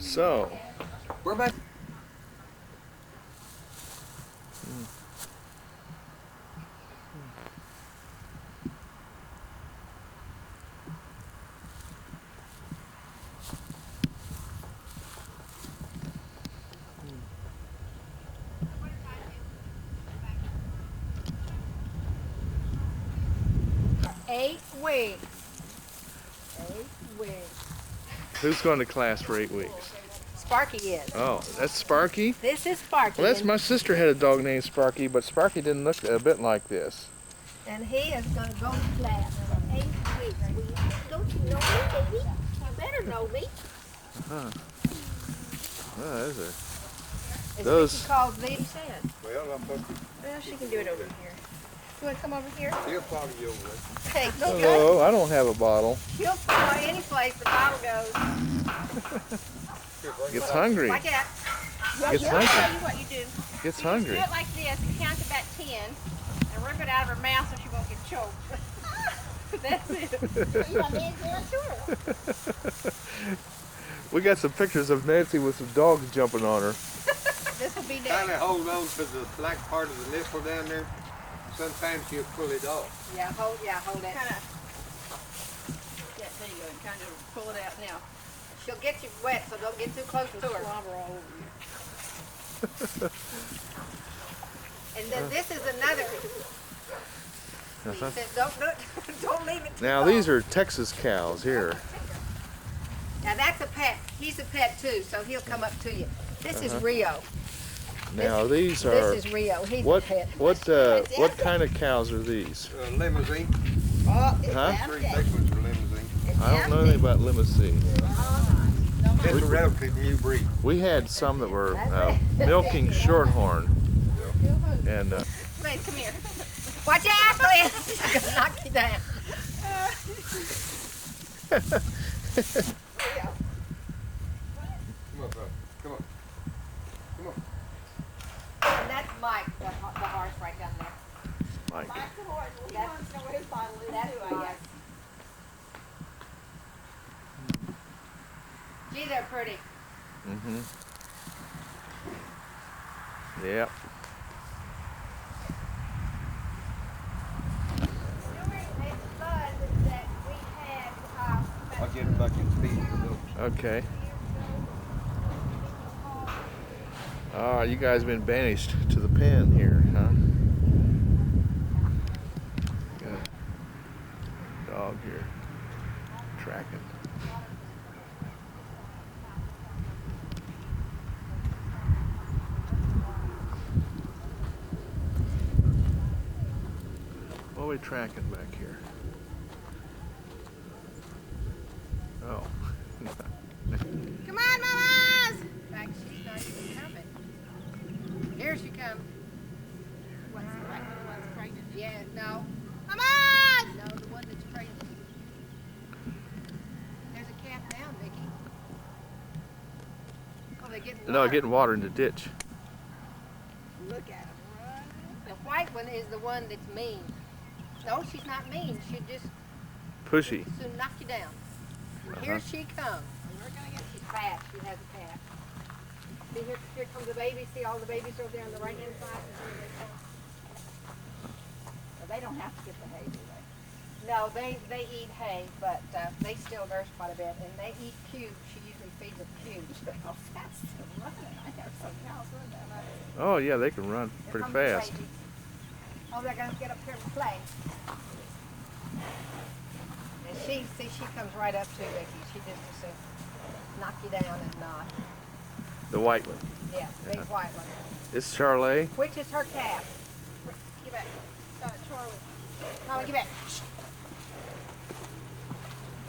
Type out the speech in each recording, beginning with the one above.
So, We're back. 8 weeks. 8 weeks. who's going to class for 8 weeks? Sparky is. Oh, that's Sparky? This is Sparky. Well, that's my sister had a dog named Sparky, but Sparky didn't look a bit like this. And he is going to go to class for 8 weeks. Don't you know me, baby? You better know me. Huh. Oh, those are... Is Those- Mickey called Lady said. Well, I'm supposed to. Well, she can do it over here. You want to come over here? He'll follow you over there. Hey, go Hello, I don't have a bottle. She'll follow any place the bottle goes. Gets hungry. Like that. Gets I'll hungry. tell you what you do. Gets You hungry. do it like this and count to about 10 and rip it out of her mouth so she won't get choked. That's it. You want me to do it? Sure. We got some pictures of Nancy with some dogs jumping on her. This will be Kind next. of hold on to the black part of the nipple down there. Sometimes you'll pull it off. Yeah, hold that. Kind of. Yeah, there you go. And kind of pull it out now. She'll get you wet, so don't get too close to her. Slobber all over you. And then this is another. Uh-huh. He said, don't leave it too Now long. these are Texas cows here. Now that's a pet. He's a pet too, so he'll come up to you. This is Uh-huh. Rio. Now these are This is Rio. He's what a pet. what kind of cows are these? Limousine. Oh, it's Huh? down Three there. big ones are limousine. It's I don't down know anything there. about limousine. It's a relatively new breed. We had some that were milking shorthorn, and Wait, come here. Watch out, Glenn. She's gonna knock you down. Come on, bro. Come on. Come on. And that's Mike, the horse right down there. Mike. Mike the horse. He wants to know what his bottle is That's too, I Mike. guess. Gee, they're pretty. Mhm. Yep. I'll get a bucket and feed you. Okay. Oh, you guys been banished to the pen here, huh? Got a dog here tracking. What are we tracking back here? Oh. Come on, mamas! In fact, she's not even coming. Here she comes. One's pregnant, one's pregnant. Yeah, no. Come on! No, the one that's pregnant. There's a calf now, Mickey. Oh, they're getting No, water. getting water in the ditch. Look at him run. The white one is the one that's mean. No, she's not mean. She'll just Pushy. soon knock you down. And here she comes. We're gonna get She's fast. She has a calf. See, here comes the baby. See all the babies over there on the right-hand side? so they don't have to get the hay, do they? No, they eat hay, but they still nurse quite a bit. And they eat cubes. She usually feeds them cubes. How fast they're running. I have some cows run that way. Oh yeah, they can run Here pretty comes the fast. baby. Oh, they're going to get up here and play. And she comes right up to Vicky. She just as soon knock you down and not. The white one. Yeah, big Yeah. white one. It's Charlet. Which is her calf. Get back. Charlie. Molly, get back.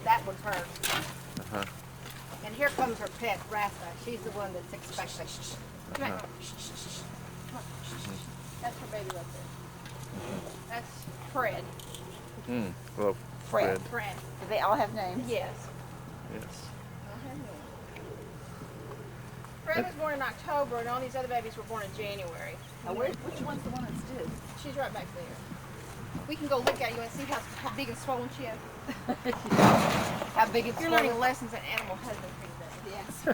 That one's hers. Uh-huh. And here comes her pet, Rasta. She's the one that's expecting. Come Uh-huh. on. That's her baby right there. That's Fred. Hmm. Well, Fred. Fred. Fred. Do they all have names? Yes. Yes. Fred was born in October, and all these other babies were born in January. Now, which one's the one that's due? She's right back there. We can go look at you and see how big and swollen she is. How big it's You're learning lessons in animal husbandry today. Yes. You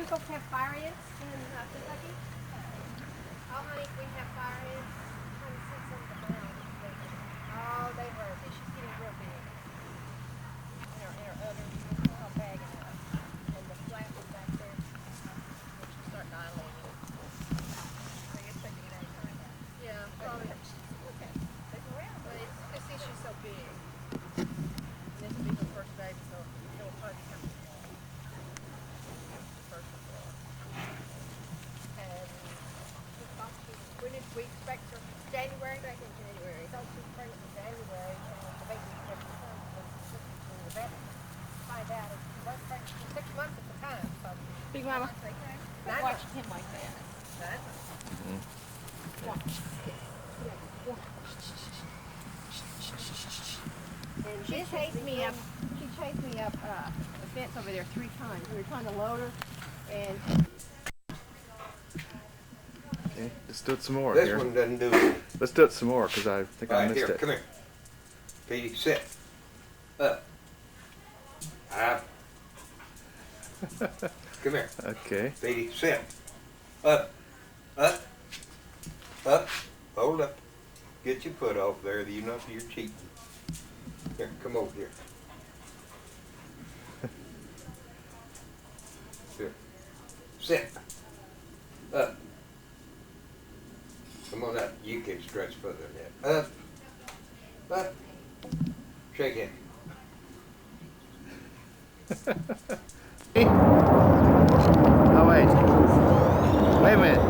folks have fire ants in Kentucky? Oh, honey, we have fire ants. I'm trying to see some of the mounds. Oh, they were. She's getting real big. In her udders, all bagging up. And the flap is back there. Which will start dilating. So you're taking it any time. Yeah, probably. Okay. But it's because see, she's so big. And this will be her first baby, so it'll probably become small. First of all. And we thought when did we expect her? January, back in January. I thought she was pregnant in January, and the baby was never returned. And the vet find out if she was pregnant for 6 months at the time. So Big Mama, okay. quit watching him like that. And She chased me up. She chased me up the fence over there 3 times. We were trying to load her, and Okay, let's do it some more This here. one doesn't do it. Let's do it some more because I think I Right missed here, it. come here. Petey, sit. Up. Up. Come here. Okay. Petey, sit. Up. Up. Up. Hold up. Get your foot off there. You know you're cheating. Here, come over here. Here. Sit. Up. Come on up. You can stretch further than that. Up. Up. Shake it. Oh wait. Wait a minute.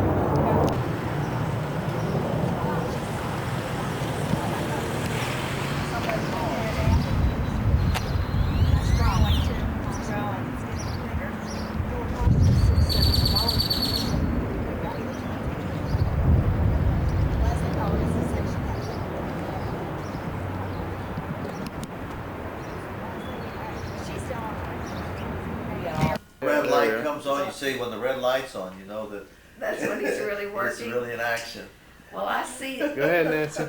Red Yeah, light there. comes on, you see when the red light's on, you know that That's when he's really it's working. really in action. Well, I see, Go ahead, Nancy.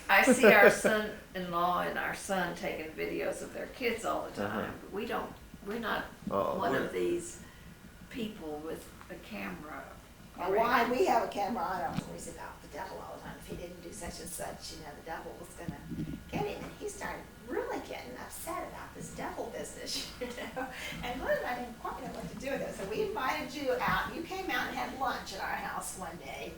I see our son-in-law and our son taking videos of their kids all the time. Uh-huh. But we're not Uh-oh. one of these people with a camera. And why we have a camera on him, always about the devil all the time. If he didn't do such and such, you know, the devil was gonna get him. And he started really getting upset about this devil business, you know. And Glenn and I didn't quite know what to do with it. So we invited you out. You came out and had lunch at our house one day.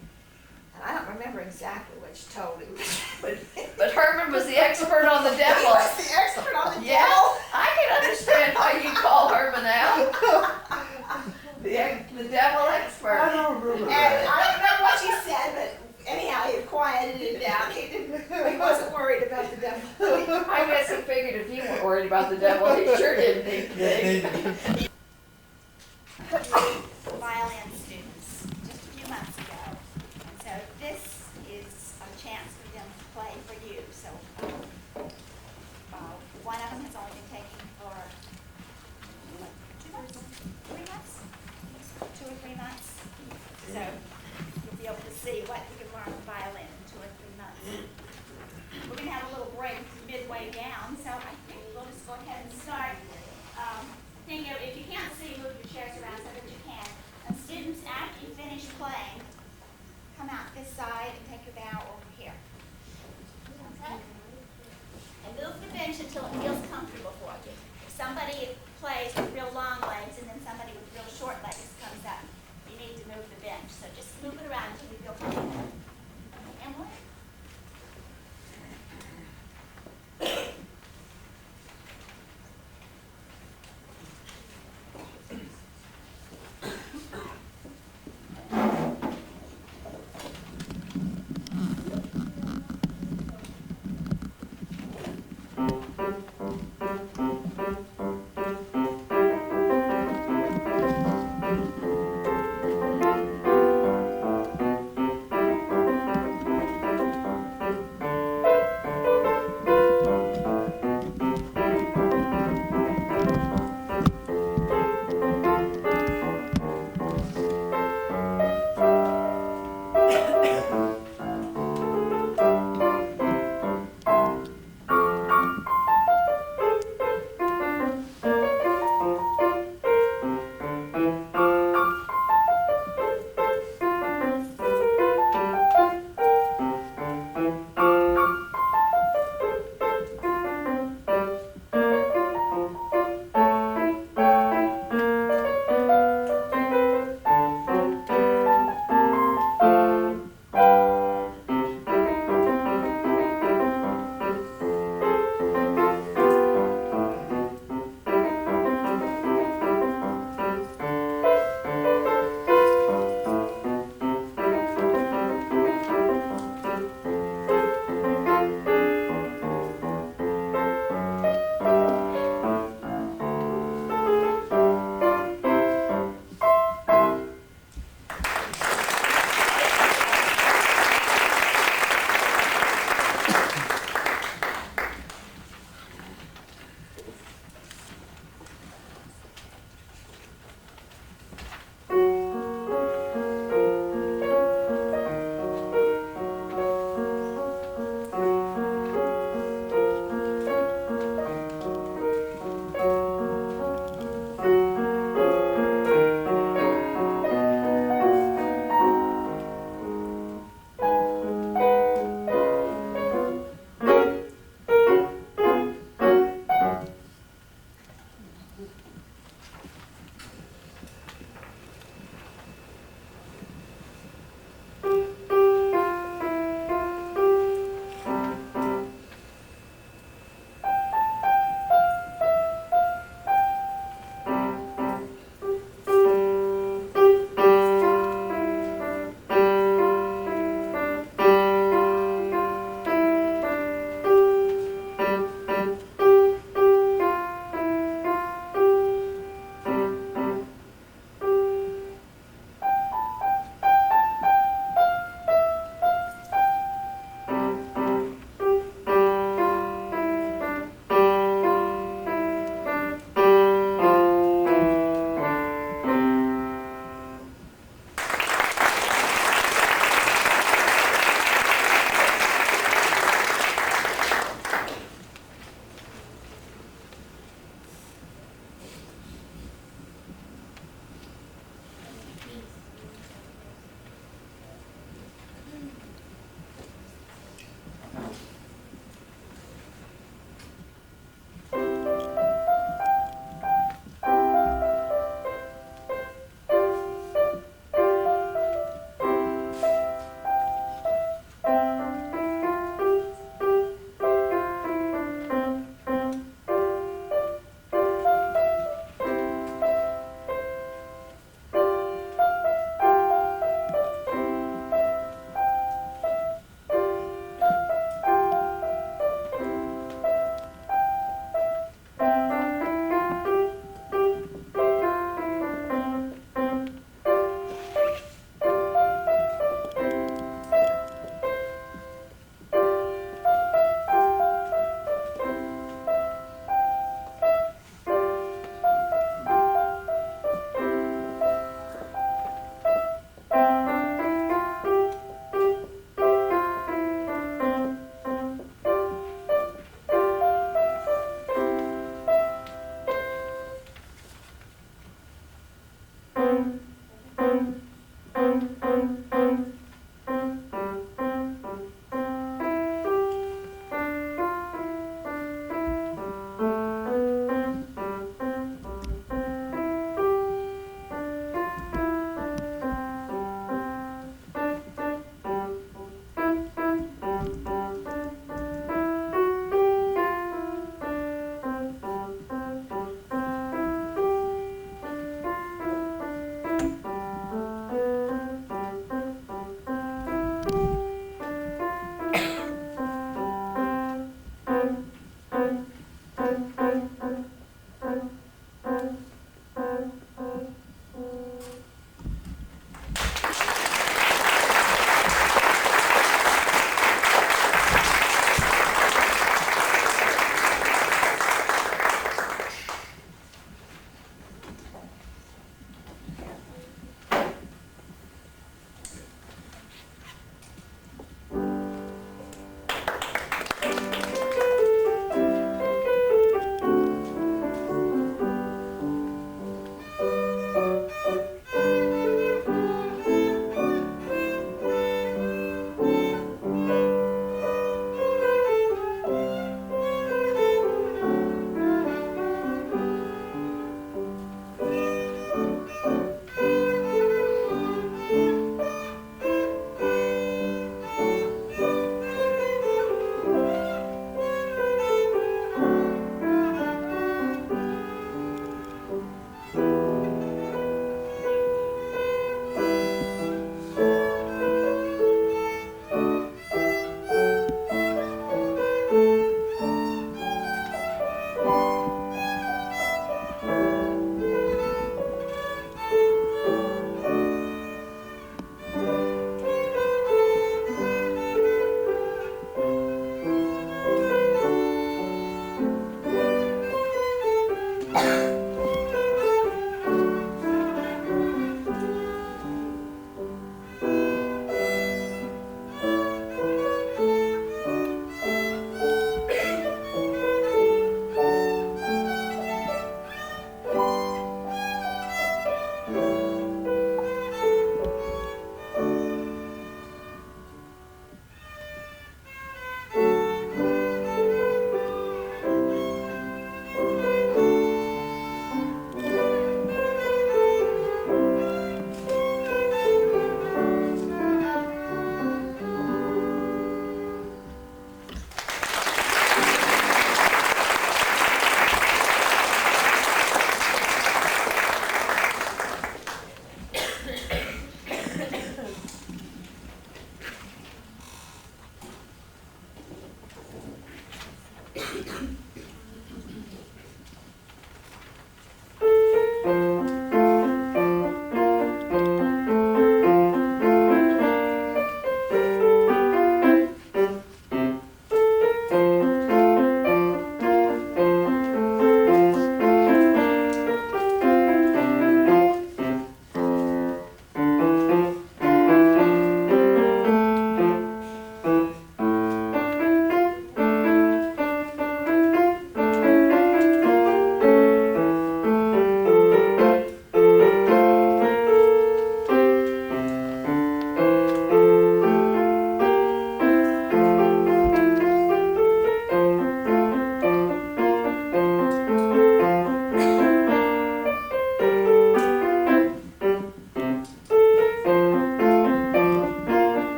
And I don't remember exactly what you told him. But Herman was the expert on the He devil. was the expert on the Yeah, devil. I can understand why you call Herman out. The devil expert. remember And I don't remember what you said, but anyhow, he quieted it down. He wasn't worried about the devil. I guess he figured if you weren't worried about the devil, he sure didn't need to be. Violin students just a few months ago. And so this is a chance for them to play for you. So one of them has only been taking for 2 months, 3 months, 2 or 3 months. So you'll be able to see what you can learn the violin in 2 or 3 months. We're going to have a little break midway down, so I think we'll just go ahead and start. If you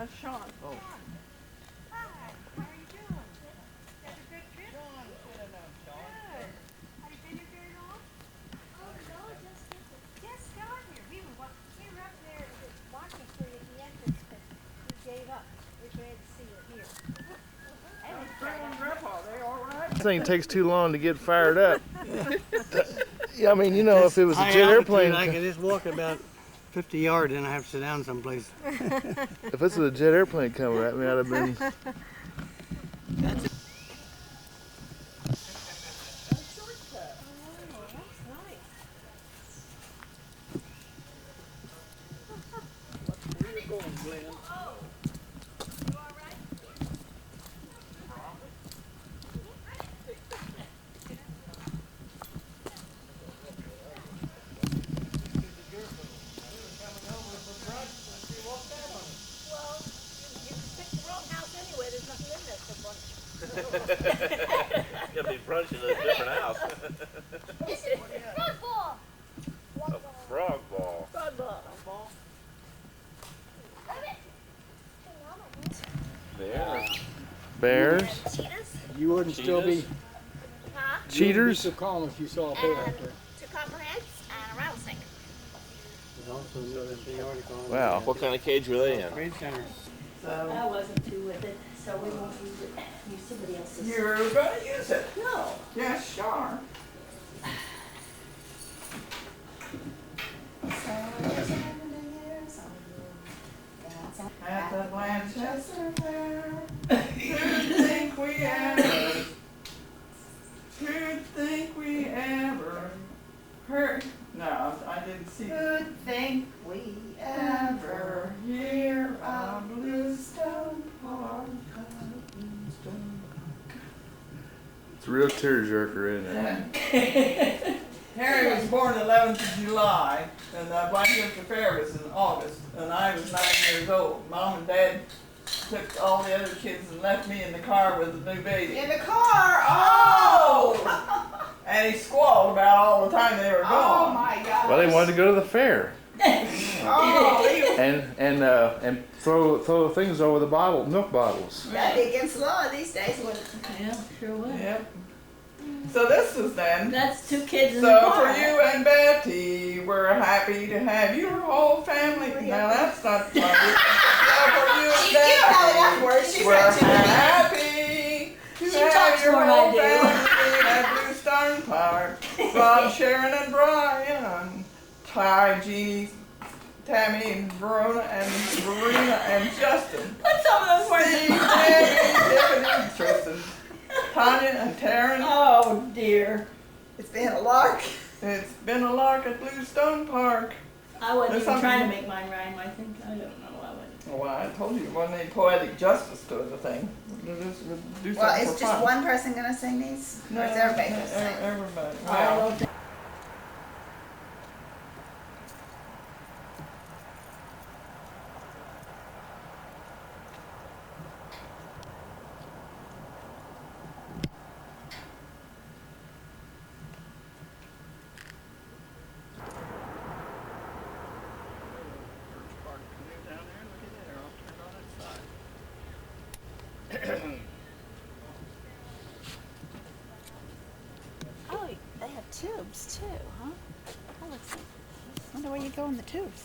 That's Sean. Oh. This thing takes too long to get fired up. Yeah, I mean, you know, if it was a jet airplane, I can just walk about 50 yards and I have to sit down someplace. if this was a jet airplane coming at me, I'd have been. You'll be brunching at a different house. A frog ball. Bears. You wouldn't still be Cheaters. so calm if you saw a bear out there. Two copperheads and a rattlesnake. There's also another big article on Wow. What kind of cage were they in? Trade Center. I wasn't too with it, so we won't use it. You're gonna use it. No. Yes, sure. At the Blanchester Fair, who'd think we ever, who'd think we ever heard, no, I didn't see. Who'd think we ever hear of Bluestone Park? It's a real tearjerker, isn't it? Harry was born 11th of July, and the Blanchester Fair was in August, and I was 9 years old. Mom and Dad took all the other kids and left me in the car with the new baby. in the car. Oh! And he squalled about all the time they were Oh gone. my God. Well, they wanted to go to the fair Oh, and throw things over the milk bottles. that'd be against the law these days, wouldn't it? Yeah, sure would. Yep. So this is then. That's 2 kids in the So car. for you and Betty, we're happy to have your whole family. Now that's not funny. So for you and She don't have enough Betty, words. She's we're got too many. happy to She have talks your more than I whole do. family at Bluestone Park. Bob, Sharon, and Brian, Ty, Jeannie, Tammy, Verona, and Justin. Put some of those words Steve, in mine. Tammy, Tiffany, and Tristan, Tanya, and Taryn. Oh dear. It's been a lark. It's been a lark at Bluestone Park. I wasn't There's even trying to something- make mine rhyme, I think. I don't know. I wouldn't. Well, I told you, wasn't any poetic justice to the thing. We'll do something Well, for is just fun. one person gonna sing these? Or is everybody gonna sing? Everybody. I Well, don't think- Oh, they have tubes too, huh? That looks like, wonder where you go in the tubes.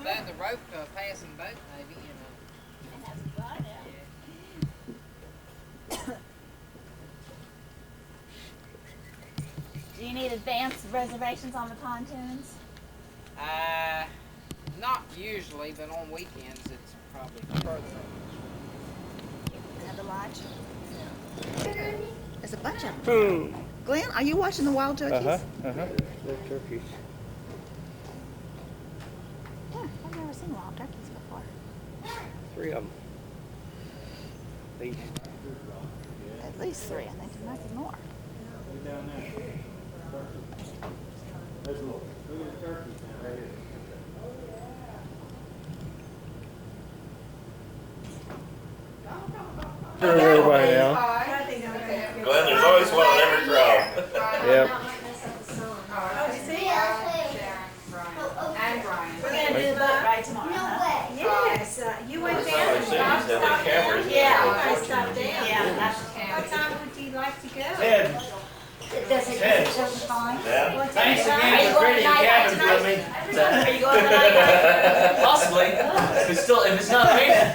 That the rope passing boat, maybe, you know. Do you need advance reservations on the pontoons? Not usually, but on weekends it's probably further. At the lodge? There's a bunch of them. Glenn, are you watching the wild turkeys? Uh-huh. The turkeys. Yeah, I've never seen wild turkeys before. 3 of them. These. At least 3, I think there might be more. Everybody now. Glenn, there's always one in every crowd. Yep. We're gonna do the boat ride tomorrow, huh? Yes, you went down. They say he's got the cameras. Yeah, I stopped down. Yeah. What time would you like to go? Ted, Does it fine? Dad, Thanks Are again you for going pretty tonight? cabins with me. Are you going tonight? Possibly. If it's not raining.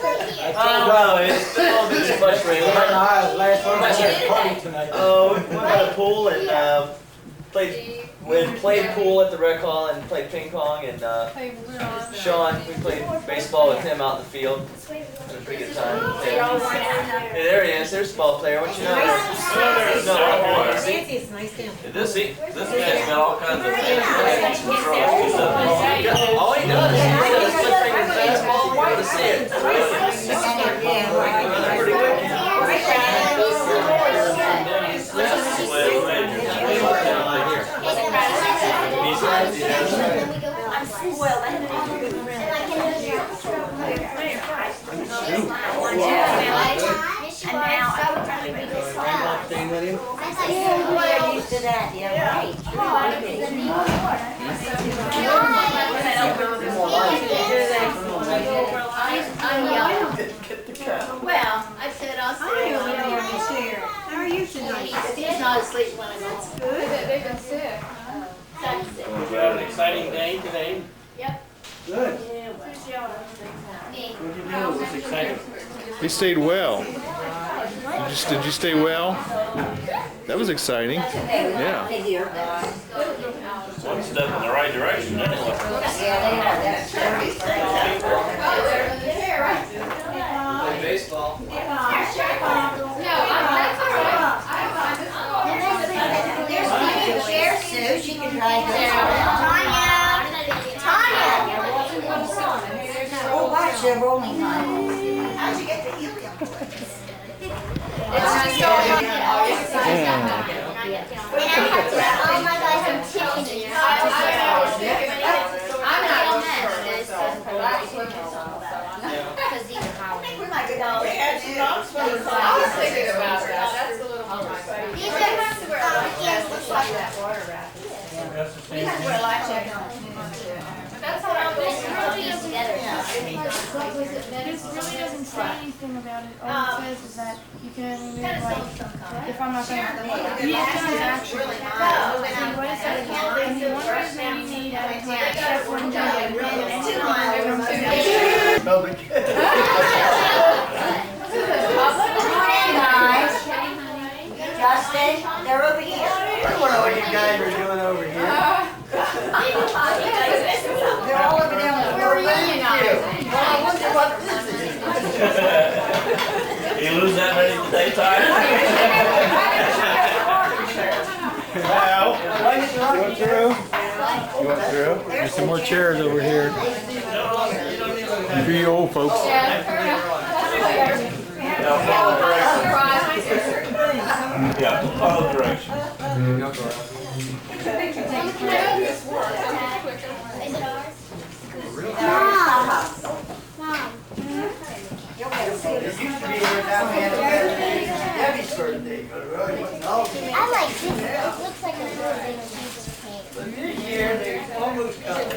No, it's a little bit too much rain. Last one, that's our party tonight. Oh, we went by the pool and played pool at the rec hall and played ping pong and Sean, we played baseball with him out in the field. Had a pretty good time. Hey, there he is. There's a ball player. What you know? Nancy's nice down. this man's got all kinds of All he does is flip fingers fastball. You gotta see it. Pretty good. I'm spoiled. I haven't been to a good friend. And now I can probably make this fun. Thing with him. We're used to that, yeah, right. I'm young. Get the cat. Well, I said I'll stay on there. How are you tonight? He's not asleep when I go. Good. They've been sick. We got an exciting day today. Yep. Good. Yeah, well. What'd you do? It was exciting. He stayed well. Did you stay well? That was exciting. Yeah. One step in the right direction, anyway. Play baseball. There's Sue, she can drive this. Tanya! Oh, watch the rolling line. How'd you get the helium? Oh my gosh, I'm Tiffany. I'm not because these are how I think we might go down We there. had some non-smokers. I was thinking about that. That's a little more my favorite. these are Yes, looks like that. We have to wear a life jacket on. That's how I'm this really doesn't This really doesn't say anything about it. All it says is that you can only move like, if I'm not gonna, these guys actually, see what it says, and the one reason you need at a time, except for Public. Justin, they're over here. I wonder what you guys are doing over here. They're all over there on the We're floor. unionizing. I wonder what this is. You lose that many in the daytime? Well, you want through? You went through? There's some more chairs over here. For you old folks. Yeah, follow directions. It used to be here now, we had a Debbie's birthday, but it really wasn't all. I like this. It looks like a little bit of Jesus paint. But this year, they almost got it.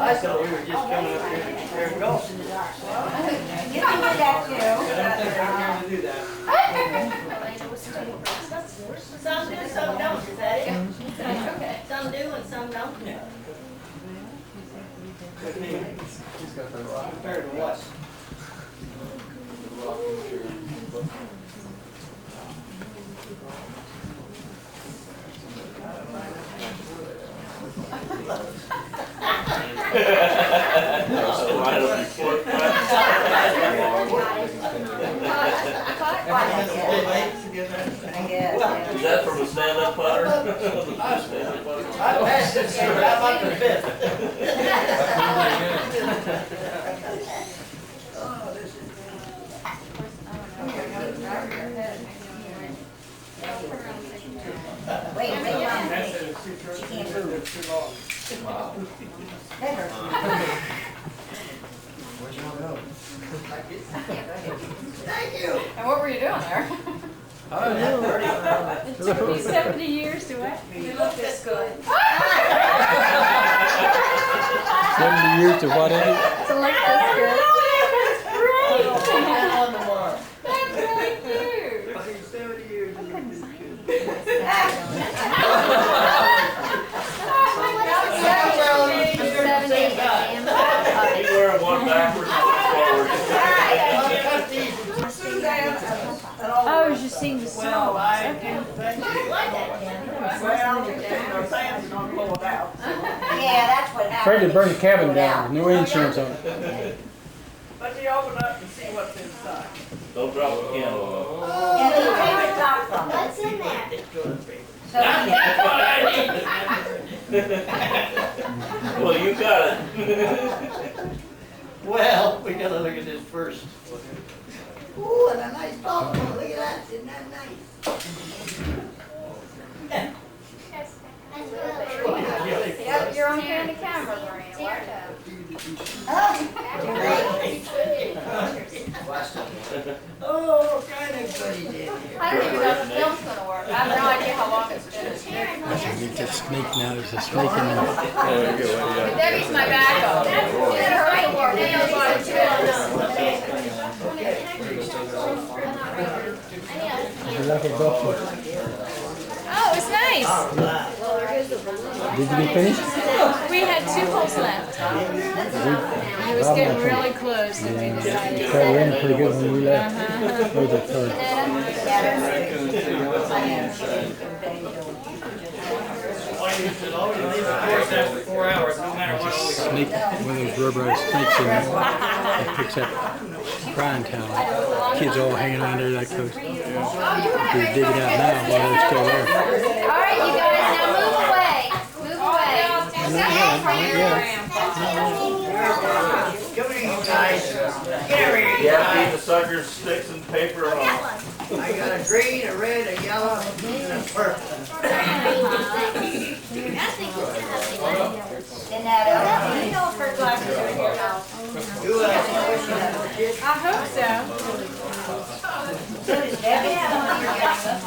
I thought we were just coming up here to share golf. You can do that too. To do that. Some do, some don't, is that it? Okay. Some do and some don't. Compared to what? Right on your foot. Is that from a stand-up putter? Stand-up putter? I passed it, sir. How about the fifth? Oh, this is. Wait, she can't move. Never. Thank you. And what were you doing there? It took me 70 years to actually look this good. 70 years to what, Eddie? To look this good. On the mark. That's really cute. 70 years. You wear one backwards and one forward. Oh, I was just seeing the Well, song. I do think. Well, our fans are gonna blow it out. Yeah, that's what happened. Afraid to burn the cabin down, no insurance on it. But you open up and see what's inside. Don't drop the candle. Yeah, they take the top from it. What's in there? It's gonna be. That's what I need. Well, you got it. Well, we gotta look at this first. Ooh, and a nice golf ball, look at that, isn't that nice? Yep, you're on camera, Lorraine. Watch out. Oh, kind of goodies in here. I don't even know if the film's gonna work. I have no idea how long it's been. Need to sneak now, there's a snake in there. But Debbie's my backup. Get her to work. Nails on it, too. Oh, it's nice. Did you get finished? We had 2 holes left. It was getting really close and we decided. Cut in pretty good when we left. Or the third. Snake, one of those rubberized snakes in there. It picks up crying towel. Kids all hanging on there like those. They're digging out now while they're still there. All right, you guys, now move away. Move away. Come here, you guys. Get over here, you Yeah, guys. keep the suckers, sticks, and paper and all. I got a green, a red, a yellow, and a purple. And that, you know, her glasses are in your house. You wish you had more kids? I hope so. So does Debbie have one of your glasses?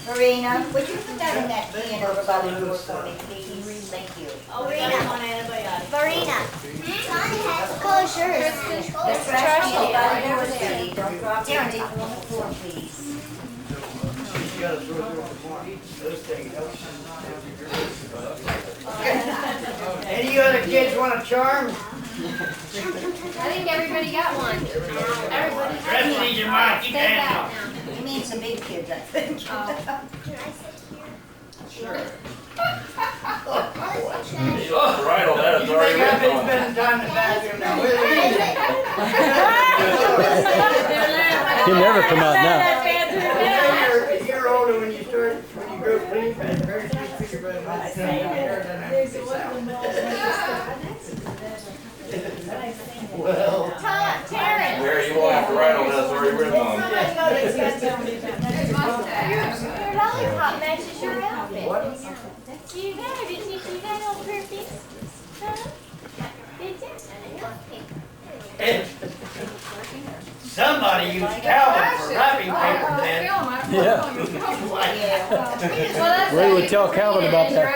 Marina, would you put that in that can over by the door for me, please? Thank you. Oh, Marina. Marina, Tanya has cool shirts. Let's trash it by the door, sweetie. Don't drop it on the floor, please. You gotta throw it over more. Those things help. Any other kids want a charm? I think everybody got one. Everybody got Rest one. in your mind, keep Stay hands back off. now. You mean some big kids, I think. Can I sit here? Sure. Right on that, it's You already think I've been written on. spending time in the bathroom now? He'll never come out now. You're older when you start, when you grow clean, and very few figure by my hair doesn't have to well. Taryn. Mary, you won't have to write on that, it's already written on. Your lollipop matches your outfit. What? You know, didn't you do that on purpose? Huh? Did you? Somebody used Calvin for wrapping paper then. Yeah. Ray would tell Calvin about that.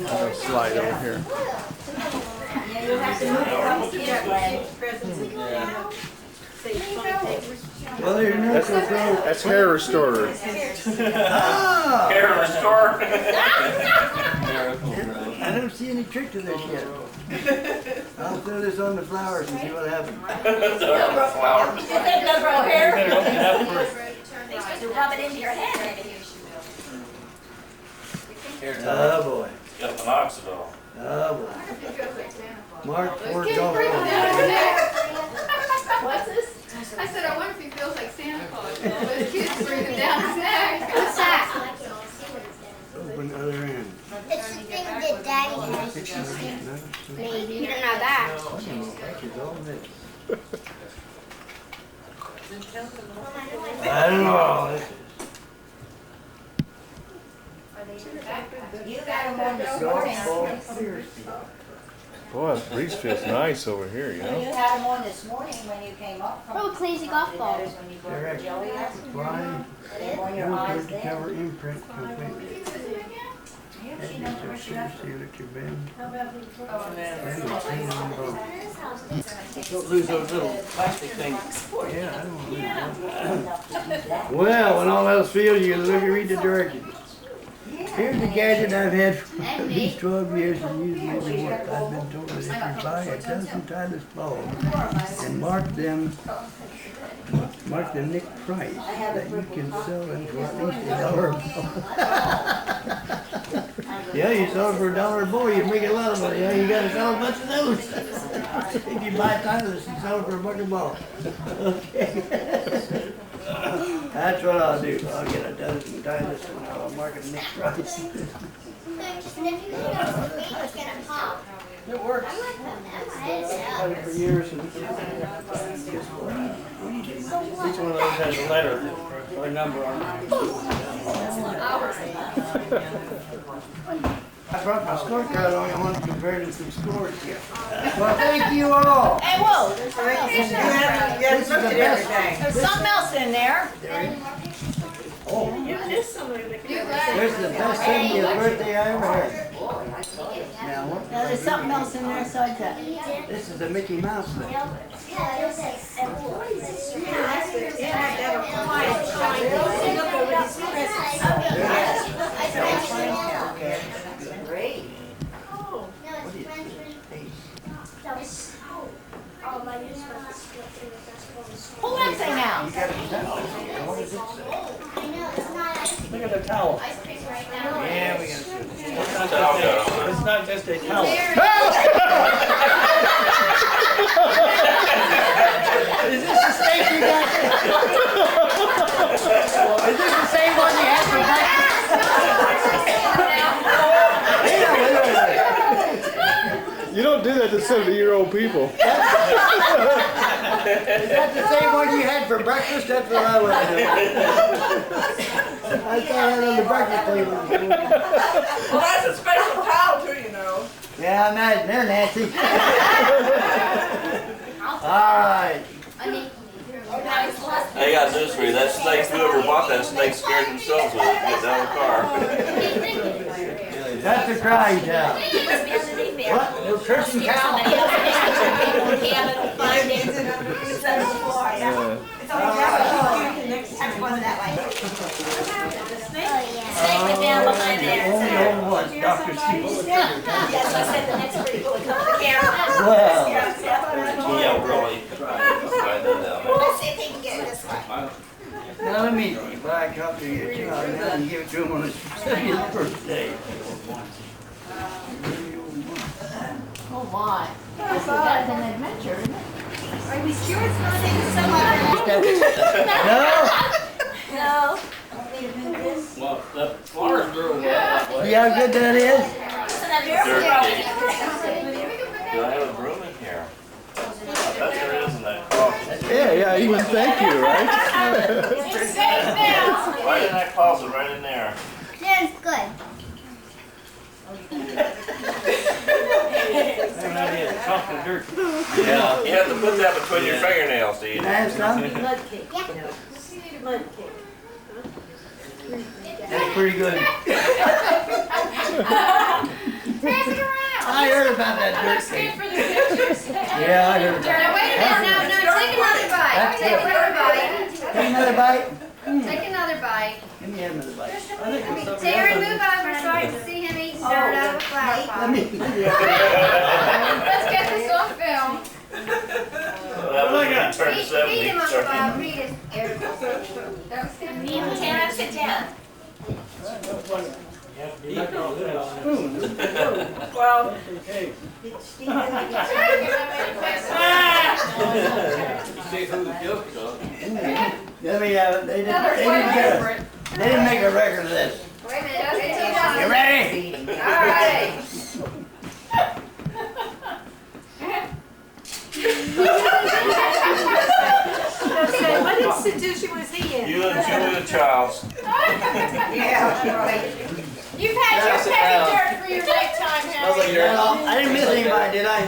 I'll slide over here. Yeah, you'll have to move a couple feet, Glenn. Well, there's no That's hair restorer. Ah! Hair restore. I don't see any trick to this yet. I'll throw this on the flowers and see what happens. Flowers. Is that number of hair? To rub it into your head. Oh, boy. Got minoxidil. Oh, boy. Mark, poor dog. What's this? I said, I wonder if he feels like Santa Claus. All those kids breathing down his neck. What's that? Open the other end. It's the thing that Daddy has. Maybe. You don't know that. I don't know. You got them on this morning. Boy, this breeze feels nice over here, you You know? had them on this morning when you came up from. Oh, crazy golf ball. When you brought the jelly up. Fine. They were on your eyes Imprint, then. cover imprint completely. Yeah, she knows where she left Seal it, you bend. Don't lose those little plastic things. Yeah, I don't know. Well, when all else fails, you look and read the directions. Here's the gadget I've had for these 12 years and usually every work. I've been told that if you buy a dozen Titus balls and mark them Nick Price, that you can sell them for at least $1 a ball. Yeah, you sell it for $1 a ball, you make a lot of money. Yeah, you gotta sell a bunch of those. If you buy Titus and sell it for $1 a ball. Okay. That's what I'll do. I'll get a dozen Titus and I'll mark it Nick Price. If you think it's gonna pop. It works. I like them. I've had it for years and each one of those has a letter or a number on it. I brought my scorecard on. I want to compare to some scores here. Well, thank you all. Hey, whoa. This is the best. There's something else in there. Oh, You missed somebody that could ever there's the best 70th birthday I ever had. Now, what? Now, there's something else in there besides that. This is the Mickey Mouse thing. Great. Pull that thing out. Look at the towel. Yeah, we got to. It's not just a towel. Is this the steak you got? Is this the same one you had for breakfast? You don't do that to 70-year-old people. Is that the same one you had for breakfast? That's what I would do. I saw that on the breakfast table. Well, that's a special towel too, you know. Yeah, I imagine they're nasty. All right. I got news for you. That snake, whoever bought that snake scared themselves with it. Get down the car. That's a crying towel. What? No cursing towel? Snake down behind there. Only old one, Dr. Seuss. Yes, I said the next pretty boy come to the camera. Well. Yeah, really. Let's see if he can get it this way. Now let me back up to your child now and give it to him on his 70th birthday. Oh my. That's an adventure, isn't it? Are we sure it's not in somewhere? No? No. Well, the Florida girl went that way. See how good that is? Do I have a broom in here? I bet there is in that closet. Yeah, even thank you, right? It's safe now. Right in that closet, right in there. Yeah, it's good. Yeah. You have to put that between your fingernails to eat Can I it. have some? Mud cake. Yeah. Mud cake. That's pretty good. Pass it around. I heard about that dirt cake. Yeah, I heard about Now, it. wait a minute. No, take another bite. That's Take another bite. Take another bite? Take another bite. Give me another bite. Taryn, move over so I can see him eating dirt out of a flower pot. Let me. Let's get this on film. That was when you turned Feed 70. him up, Sorry. Bob. Feed him. Tara, sit down. Well, Let me have it. They didn't make a record of this. Wait a minute. Okay, You ready? all right. What institution was he in? You and Julia Childs. Yeah, right. You've had your petty dirt for your lifetime, Harry. Well, I didn't miss anybody, did I?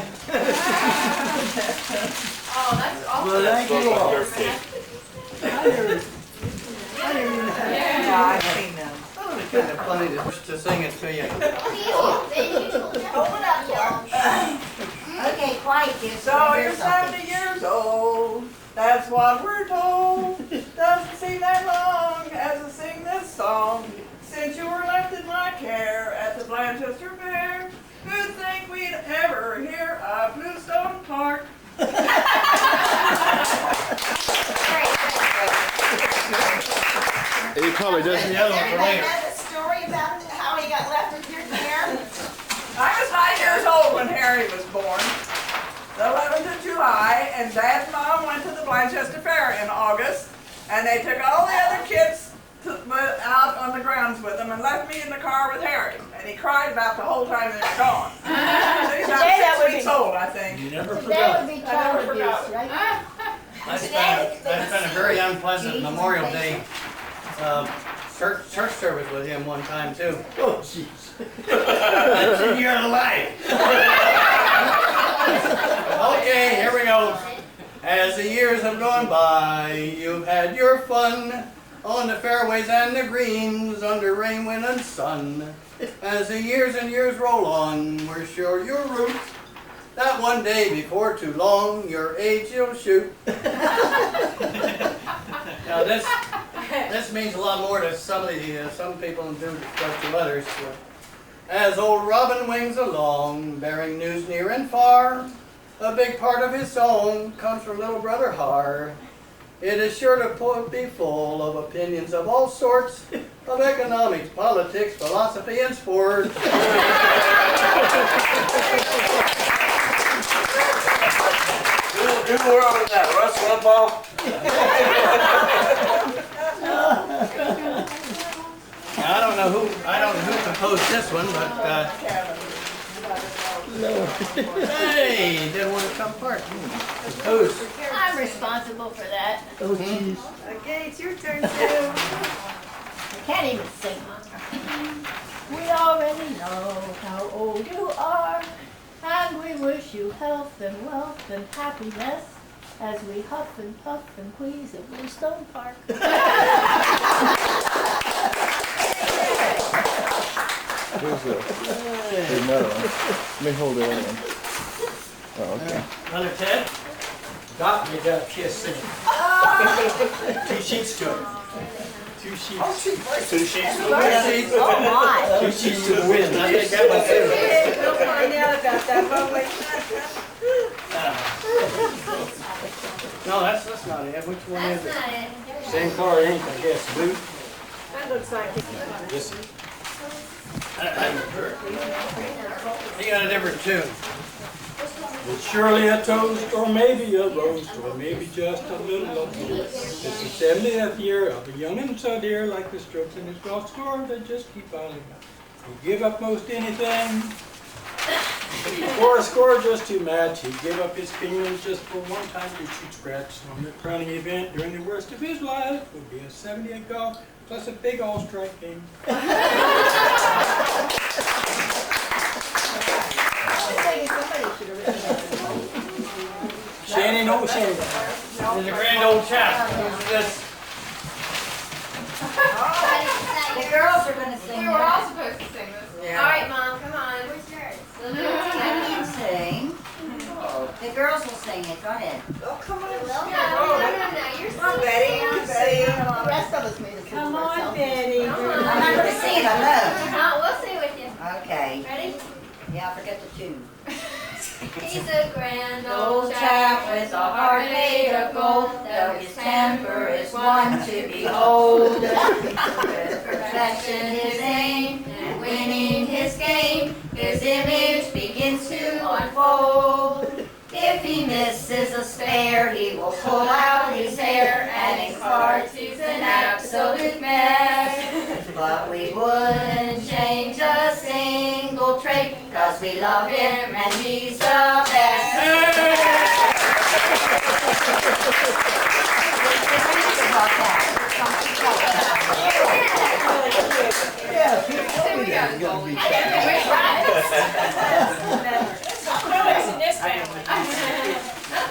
Oh, that's awesome. Well, thank you all. Dirt cake. I've seen them. It's kind of funny to sing it to you. Hold it up, y'all. Okay, quiet, kids. So you're 70 years old. That's what we're told. Doesn't seem that long as I sing this song. Since you were left in my care at the Blanchester Fair, who'd think we'd ever hear of Bluestone Park? He probably doesn't. Everybody has a story about how he got left in your care? I was 9 years old when Harry was born. The 11th of July, and Dad and Mom went to the Blanchester Fair in August, and they took all the other kids out on the grounds with them and left me in the car with Harry. And he cried about the whole time they were gone. So he's about 6 weeks old, I think. You never That forgot. would be child abuse, right? I spent a very unpleasant Memorial Day church service with him one time too. Oh, jeez. I said, you're alive. Okay, here we go. As the years have gone by, you've had your fun on the fairways and the greens, under rain, wind, and sun. As the years and years roll on, we're sure you'll root that one day before too long, your age you'll shoot. Now this means a lot more to some people than it does to others. As old Robin wings along, bearing news near and far, a big part of his song comes from little brother Har. It is sure to be full of opinions of all sorts, of economics, politics, philosophy, and sports. Who wrote that? Russ Limbaugh? Now, I don't know who composed this one, but hey, didn't want to come apart. Who's? I'm responsible for that. Oh, jeez. Okay, it's your turn, Sue. I can't even sing. We already know how old you are, and we wish you health and wealth and happiness as we huff and puff and wheeze at Bluestone Park. Here's another one. Let me hold the other one. Oh, okay. Brother Ted? Got me to kiss singing. 2 sheets to it. 2 sheets. Oh, 2 sheets to the wind. wind. Oh my. 2 sheets to the wind. I think that was it. We'll find out about that, won't we? No, that's not it. Which one is it? That's not it. Same color ink, I guess. Blue? That looks like it. This. He got a different tune. It's surely a toast, or maybe a roast, or maybe just a little of both. It's the 70th year of a young'un so dear, like the strokes in his golf score that just keep piling up. He'd give up most anything for a score just to match. He'd give up his feelings just for one time to shoot scratch. On the crowning event during the worst of his life would be a 78 golf plus a big old strike game. Shannon O'Shea. He's a grand old chap. This. The girls are going to sing. We were all supposed to sing this. All right, Mom, come on. Where's yours? I can sing. The girls will sing it. Go ahead. Oh, come on. No, no, you're Come on, Betty. The rest of us made it. Come on, Betty. Come on. I'm not going to sing it alone. We'll sing with you. Okay. Ready? Yeah, I forget the tune. He's a grand Old chap with a heart made of gold, though his temper is one to behold. With perfection his aim, and winning his game, his image begins to unfold. If he misses a spare, he will pull out his hair and impart he's an absolute mess. But we wouldn't change a single trait, 'cause we love him and he's the best. Yeah, people told me that was gonna be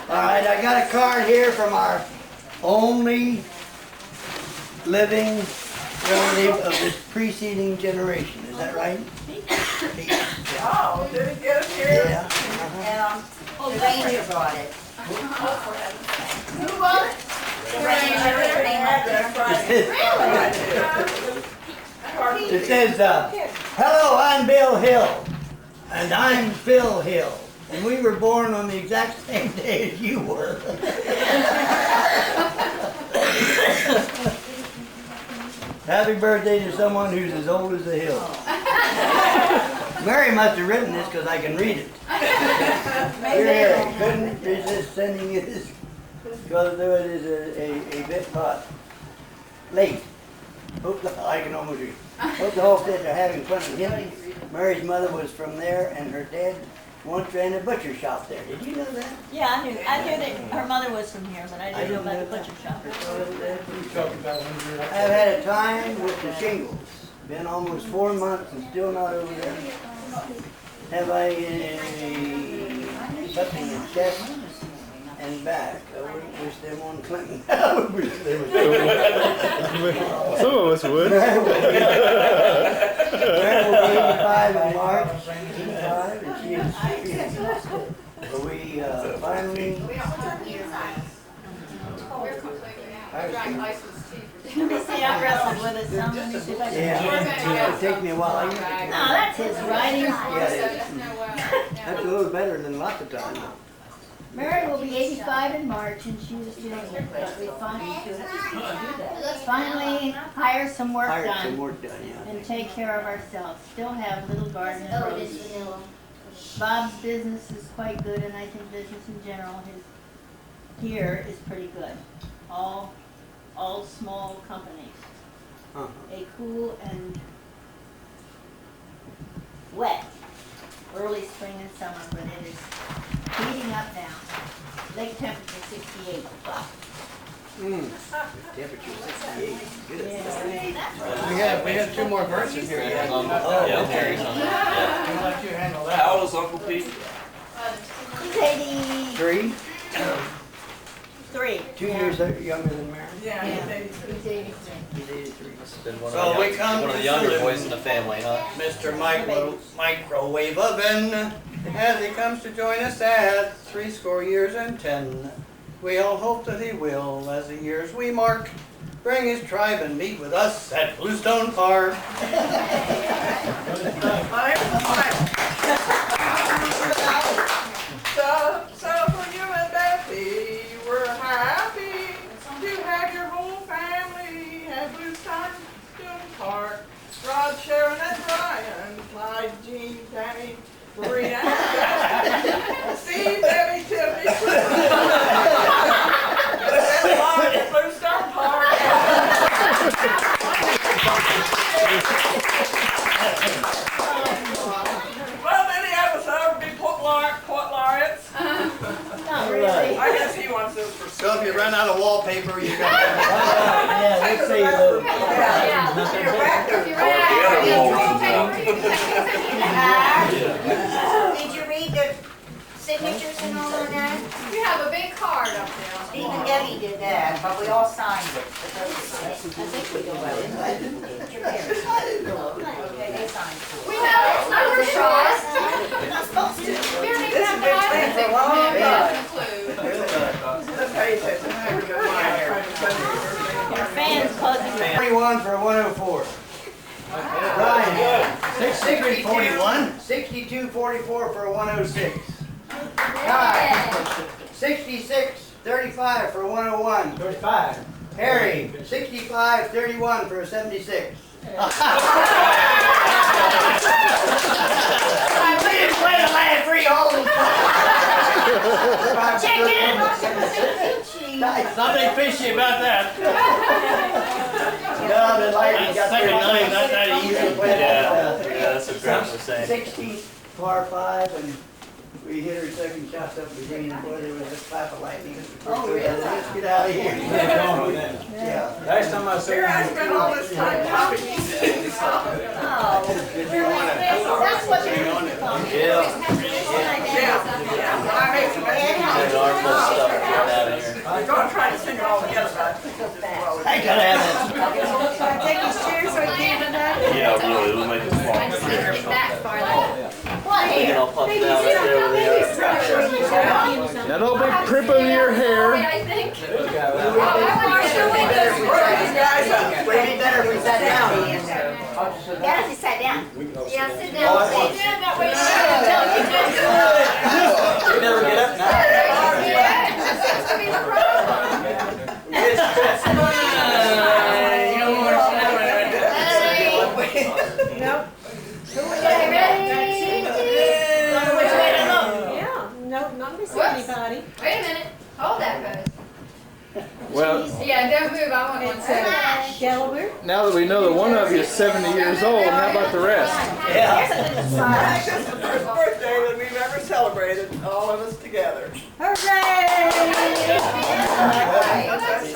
All right, I got a card here from our only living relative of this preceding generation. Is that right? Oh, did it get us here? Yeah. The ranger brought it. Who was it? The ranger, her name up there. It says, hello, I'm Bill Hill, and I'm Phil Hill, and we were born on the exact same day as you were. Happy birthday to someone who's as old as the hill. Mary must have written this because I can read it. Here, couldn't resist sending you this because it is a bit late. Hope I can almost read. Hope the whole kids are having fun with him. Mary's mother was from there, and her dad once ran a butcher shop there. Did you know that? Yeah, I knew that her mother was from here, but I didn't know about the butcher shop. I've had a time with the shingles. Been almost 4 months and still not over there. Have I something in chest and back. I wouldn't wish them on Clinton. I would wish they would. Some of us would. Mary will be 85 in March, 85, and she is. We finally. Let me see, I wrestled with it some. Let me see if I can. Yeah, it'll take me a while. No, that's his writing. That's a little better than lots of times. Mary will be 85 in March, and she was doing it, but we finally hire some work Hired done. some work done, yeah. And take care of ourselves. Still have little garden and roses. Bob's business is quite good, and I think business in general, his here is pretty good. All small companies. A cool and wet early spring and summer, but it is heating up now. Lake temperature 68. Wow. Temperature 68. Good. Yeah. We have 2 more verses here. Yeah, Terry's on it. I'll let you handle that. How old is Uncle Pete? He's 83. 2 years younger than Mary. Yeah, He's 83. He's 83. So we come one of the to younger salute boys in the family, huh? Mr. Microwave Oven, as he comes to join us at 70 years and 10. We all hope that he will, as the years we mark, bring his tribe and meet with us at Bluestone Park. So for you and Betty, we're happy to have your whole family at Bluestone Park. Rod, Sharon, and Brian, Clyde, Jean, Danny, Maria, and Steve, Debbie, Tiffany. Bluestone Park. Well, many of us would be port laureates. Not really. I guess he wants those for So if you run out of wallpaper, you got Yeah, let's see those. Did you read the signatures and all of that? We have a big card up there. Steve and Debbie did that, but we all signed it. I think we did. Your parents. Okay, they signed it. We have number shots. We're not supposed to. We don't even have to have anything to Your fans causing 41 for 104. Brian, 6241. 6244 for 106. 6635 for 101. 35. Harry, 6531 for a 76. We didn't play the last 3 holes. Check it out. Something fishy about that. No, the lighting got 39, not that easy to play. Yeah, that's what Grandpa was saying. 60 par 5, and we hit her second shots up the green, and boy, there was a clap of lightning. Oh, really? Let's get out of here. Yeah. Last time I saw Here I spent all this time copying these things. That's what you're doing. Yeah. I make some Take our full stuff and get out of here. I'm gonna try to sing it all together, but I gotta have that. Take his chair so he can't do that. Yeah, really, it'll make us walk. What? We can all pop down right there where they are. That old big prip of your hair. I think. Would it be better if we sat down? Yeah, if you sat down. Yeah, sit down. Sit down, that way You never get up now. That's gonna be the problem. Nope. Okay, ready? Which way to look? Yeah. No, not missing anybody. Wait a minute. Hold that, guys. Well, Yeah, don't move. I want one second. Delaware. now that we know that one of you is 70 years old, how about the rest? that's the first birthday that we've ever celebrated, all of us together. Hooray! That's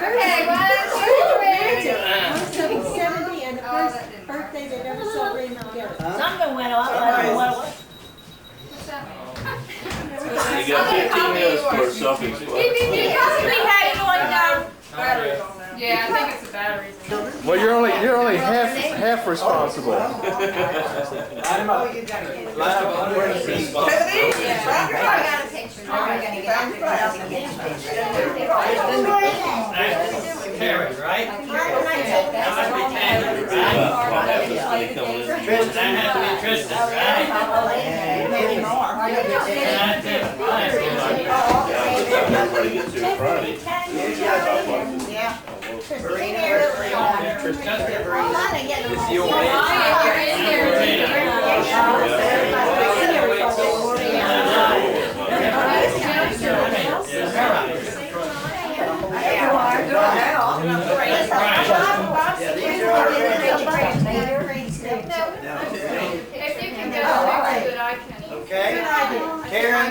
Okay, 1, 2, 3. I'm 70 and the first birthday they've ever celebrated together. Something went off. I don't know what it was. What's that mean? You got 15 minutes for Well, you're only half responsible. Line 'em up. Line 'em up. Karen, right? That must be Tanner, right? Tristan has to be Tristan, right? Everybody gets here Friday. It's your Okay. Karen.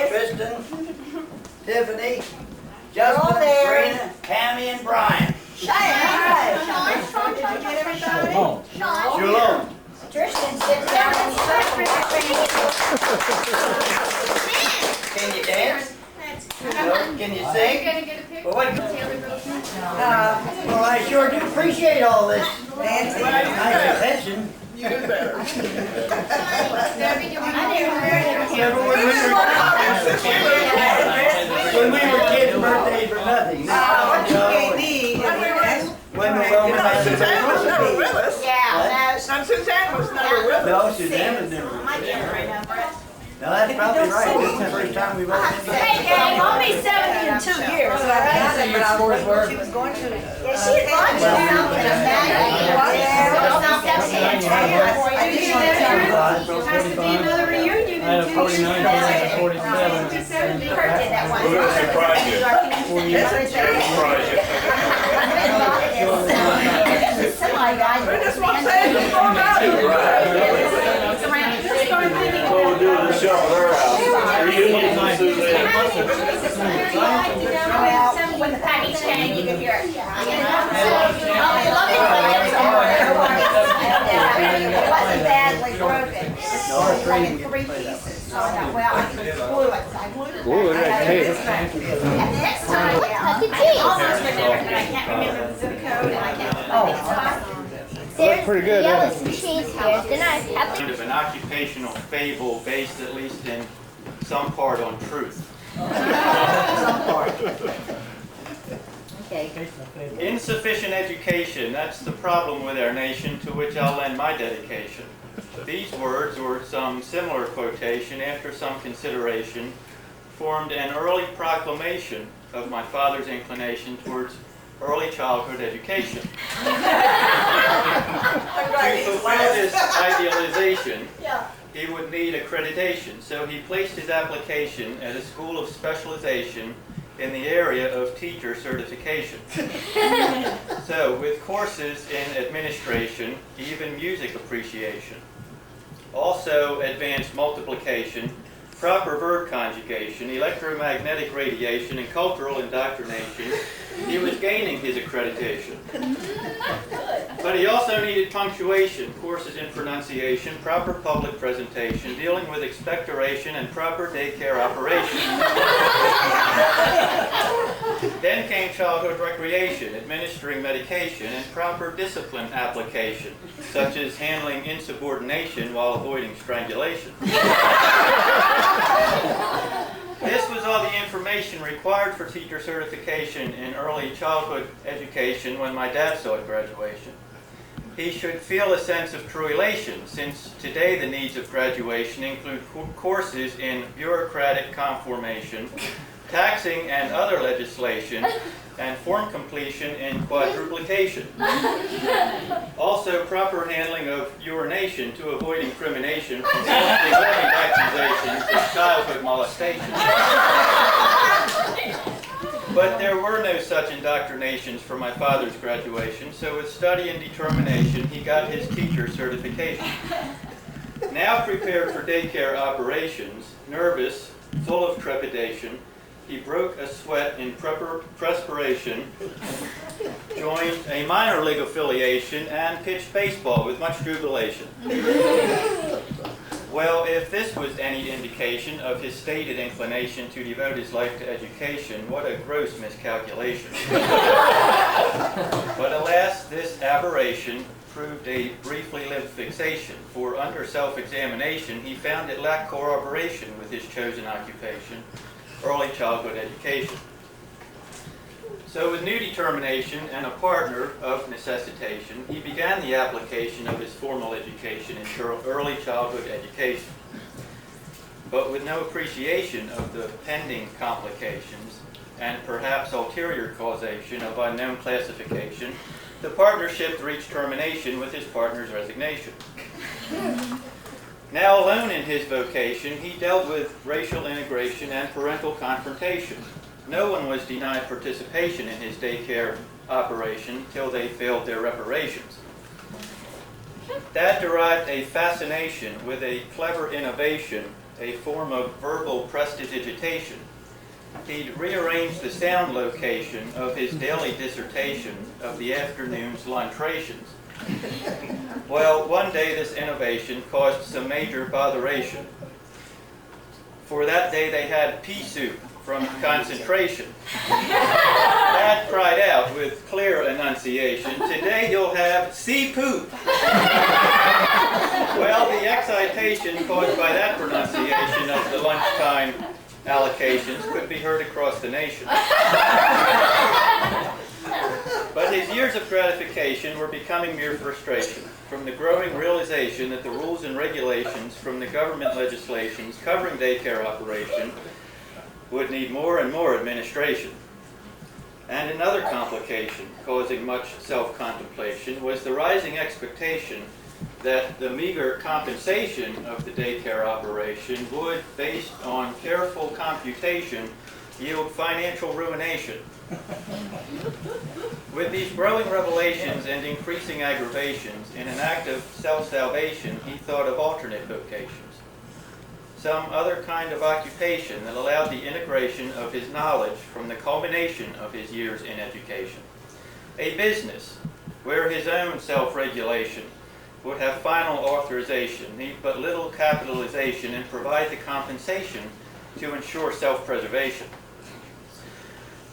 Kristen. Tiffany. Justin. Sabrina. Tammy and Brian. Shalom. Tristan sits down and Can you dance? Can you sing? Well, what? Well, I sure do appreciate all this. Nice attention. You do better. When we were kids, birthdays were nothing. When the Roman Suzanne was never with us. Yeah, And Suzanne was never with us. No, Suzanne was never with us. No, that's probably right. This is the first time we've all been together. Hey, gang, I'll be 70 in 2 years. All right? She was going to. Yeah, she had lunch or something. Has to be another reunion. I had a 49, I had a 47. Kurt did that one. We're gonna surprise you. Surprise you. We just want to say it's going out. What we're doing is shopping her house. Reunion with Suzanne. When the package came, you could hear it. It wasn't badly broken. It's like in 3 pieces. So I thought, well, I can glue it. So I glued it. Ooh, look at that cake. And next time, I almost remembered, but I can't remember the zip code and I can't. That's pretty good, isn't it? Kind of an occupational fable based at least in some part on truth. Insufficient education, that's the problem with our nation, to which I'll lend my dedication. These words, or some similar quotation, after some consideration, formed an early proclamation of my father's inclination towards early childhood education. To fulfill this idealization, he would need accreditation, so he placed his application at a school of specialization in the area of teacher certification. So, with courses in administration, even music appreciation, also advanced multiplication, proper verb conjugation, electromagnetic radiation, and cultural indoctrination, he was gaining his accreditation. But he also needed punctuation, courses in pronunciation, proper public presentation, dealing with expectoration, and proper daycare operation. Then came childhood recreation, administering medication, and proper discipline application, such as handling insubordination while avoiding strangulation. This was all the information required for teacher certification in early childhood education when my dad sought graduation. He should feel a sense of true elation, since today the needs of graduation include courses in bureaucratic conformation, taxing and other legislation, and form completion in quadruplication. Also, proper handling of urination to avoid incrimination from falsely levied accusations of childhood molestation. But there were no such indoctrinations for my father's graduation, so with study and determination, he got his teacher certification. Now prepared for daycare operations, nervous, full of trepidation, he broke a sweat in perspiration, joined a minor league affiliation, and pitched baseball with much jubilation. Well, if this was any indication of his stated inclination to devote his life to education, what a gross miscalculation. But alas, this aberration proved a briefly lived fixation, for under self-examination he found it lacked corroboration with his chosen occupation, early childhood education. So with new determination and a partner of necessitation, he began the application of his formal education in early childhood education. But with no appreciation of the pending complications and perhaps ulterior causation of unknown classification, the partnership reached termination with his partner's resignation. Now alone in his vocation, he dealt with racial integration and parental confrontation. No one was denied participation in his daycare operation till they filled their reparations. Dad derived a fascination with a clever innovation, a form of verbal prestidigitation. He'd rearranged the sound location of his daily dissertation of the afternoon's luntrations. Well, one day this innovation caused some major botheration. For that day they had pea soup from concentration. Dad cried out with clear enunciation, "Today you'll have sea poop." Well, the excitation caused by that pronunciation of the lunchtime allocations could be heard across the nation. But his years of gratification were becoming mere frustration from the growing realization that the rules and regulations from the government legislations covering daycare operation would need more and more administration. And another complication causing much self-contemplation was the rising expectation that the meager compensation of the daycare operation would, based on careful computation, yield financial ruination. With these growing revelations and increasing aggravations, in an act of self-salvation, he thought of alternate vocations. Some other kind of occupation that allowed the integration of his knowledge from the culmination of his years in education. A business where his own self-regulation would have final authorization, need but little capitalization, and provide the compensation to ensure self-preservation.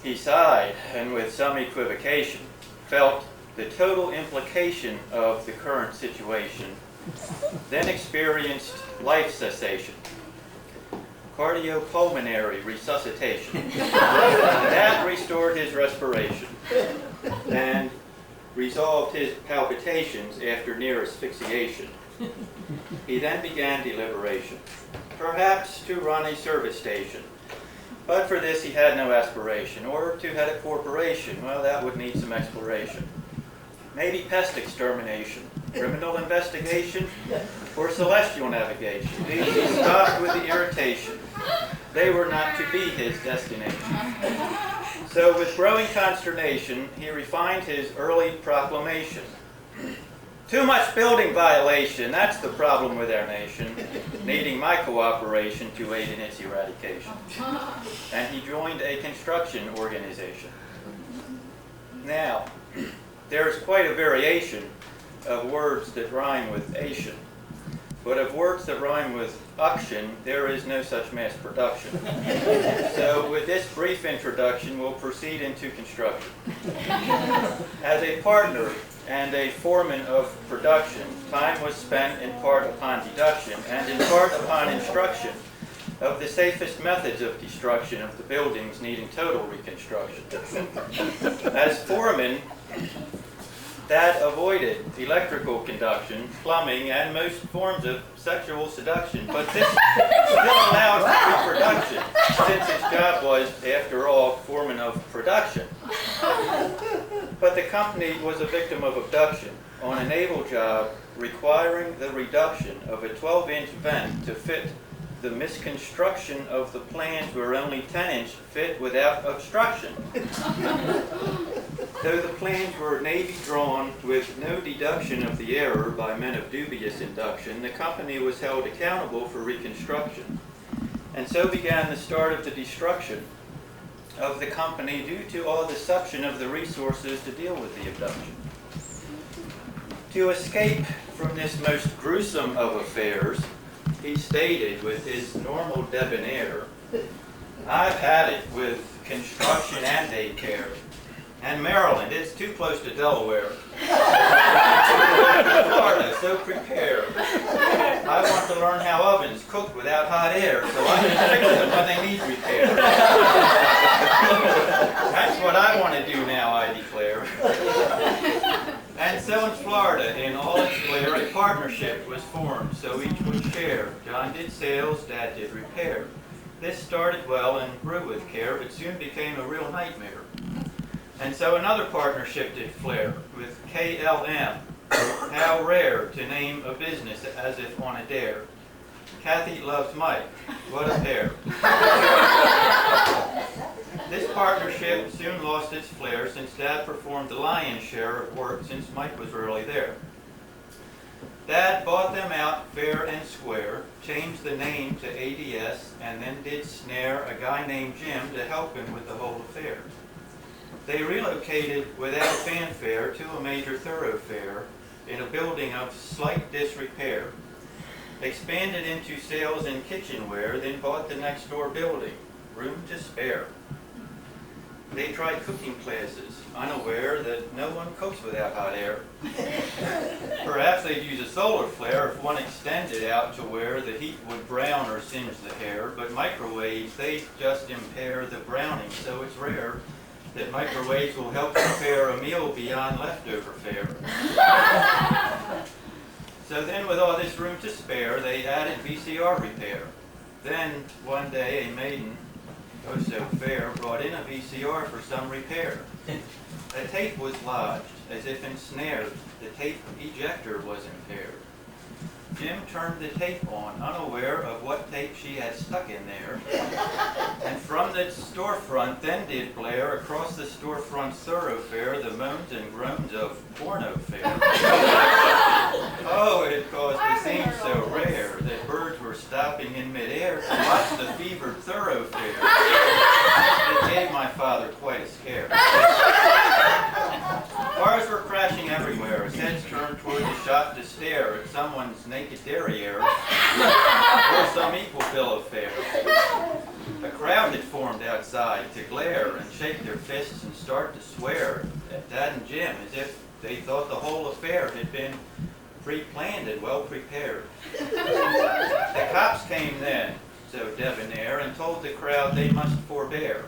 He sighed, and with some equivocation, felt the total implication of the current situation, then experienced life cessation, cardiopulmonary resuscitation. That restored his respiration and resolved his palpitations after near asphyxiation. He then began deliberation, perhaps to run a service station. But for this he had no aspiration, or to head a corporation. Well, that would need some exploration. Maybe pest extermination, criminal investigation, or celestial navigation. These he stopped with the irritation. They were not to be his destination. So with growing consternation, he refined his early proclamation. Too much building violation, that's the problem with our nation, needing my cooperation to aid in its eradication. And he joined a construction organization. Now, there's quite a variation of words that rhyme with Asian, but of words that rhyme with auction, there is no such mass production. So with this brief introduction, we'll proceed into construction. As a partner and a foreman of production, time was spent in part upon deduction and in part upon instruction of the safest methods of destruction of the buildings needing total reconstruction. As foreman, Dad avoided electrical conduction, plumbing, and most forms of sexual seduction, but this still allowed reproduction, since his job was, after all, foreman of production. But the company was a victim of abduction on a naval job requiring the reduction of a 12-inch vent to fit the misconstruction of the plans where only 10-inch fit without obstruction. Though the plans were Navy drawn with no deduction of the error by men of dubious induction, the company was held accountable for reconstruction. And so began the start of the destruction of the company due to all deception of the resources to deal with the abduction. To escape from this most gruesome of affairs, he stated with his normal debonair, "I've had it with construction and daycare. And Maryland, it's too close to Delaware. Florida, so prepare. I want to learn how ovens cook without hot air, so I can fix them when they need repair. That's what I want to do now, I declare." And so in Florida, in all its glare, a partnership was formed, so each would share. John did sales, Dad did repair. This started well and grew with care, but soon became a real nightmare. And so another partnership did flare with KLM. How rare to name a business as if on a dare. Kathy loves Mike. What a pair. This partnership soon lost its flair since Dad performed the lion's share of work since Mike was rarely there. Dad bought them out fair and square, changed the name to ADS, and then did snare a guy named Jim to help him with the whole affair. They relocated without fanfare to a major thoroughfare in a building of slight disrepair. Expanded into sales and kitchenware, then bought the next door building, room to spare. They tried cooking classes, unaware that no one cooks without hot air. Perhaps they'd use a solar flare if one extended out to where the heat would brown or singe the hair, but microwaves, they just impair the browning, so it's rare that microwaves will help prepare a meal beyond leftover fare. So then with all this room to spare, they added VCR repair. Then one day a maiden, oh so fair, brought in a VCR for some repair. A tape was lodged, as if ensnared. The tape ejector was impaired. Jim turned the tape on, unaware of what tape she had stuck in there. And from the storefront then did blare across the storefront's thoroughfare the moans and groans of porno fare. Oh, it caused the scene so rare that birds were stopping in midair to watch the fevered thoroughfare. It gave my father quite a scare. Cars were crashing everywhere as heads turned toward the shop to stare at someone's naked derriere or some equal bill of fare. A crowd had formed outside to glare and shake their fists and start to swear at Dad and Jim as if they thought the whole affair had been pre-planned and well prepared. The cops came then, so debonair, and told the crowd they must forbear,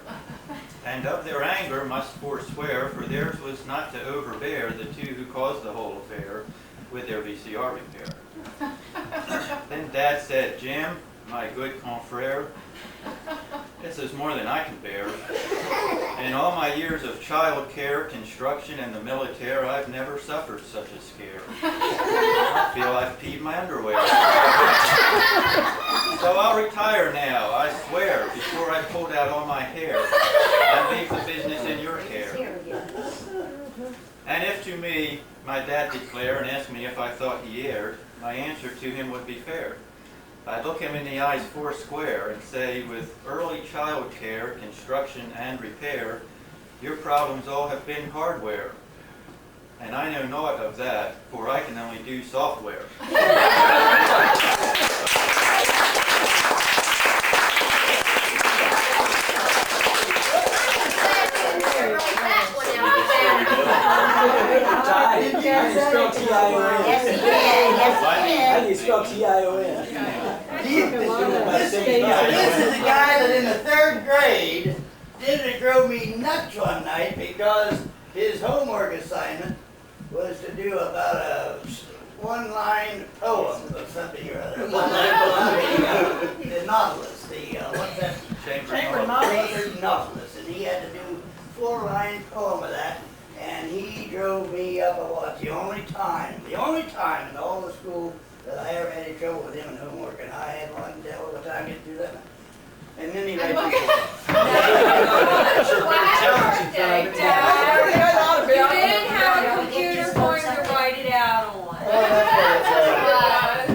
and of their anger must forswear, for theirs was not to overbear the two who caused the whole affair with their VCR repair. Then Dad said, "Jim, my good confrere, this is more than I can bear. In all my years of child care, construction, and the military, I've never suffered such a scare. I feel I've peed my underwear. So I'll retire now, I swear, before I pulled out all my hair and leave the business in your care. And if to me my dad declare and ask me if I thought he erred, my answer to him would be fair. I'd look him in the eyes foursquare and say, with early child care, construction, and repair, your problems all have been hardware. And I know naught of that, for I can only do software." How do you spell T-I-O-N? This is a guy that in the 3rd grade it drove me nuts one night because his homework assignment was to do about a one-line poem of something or other. One-line poem. The novelist, what's that? Chamber novelist, and he had to do 4-line poem of that. And he drove me up a lot. The only time in all the school that I ever had any trouble with him in homework, and I had one devil of a time getting through that. And then he read You didn't have a computer for him to write it out on.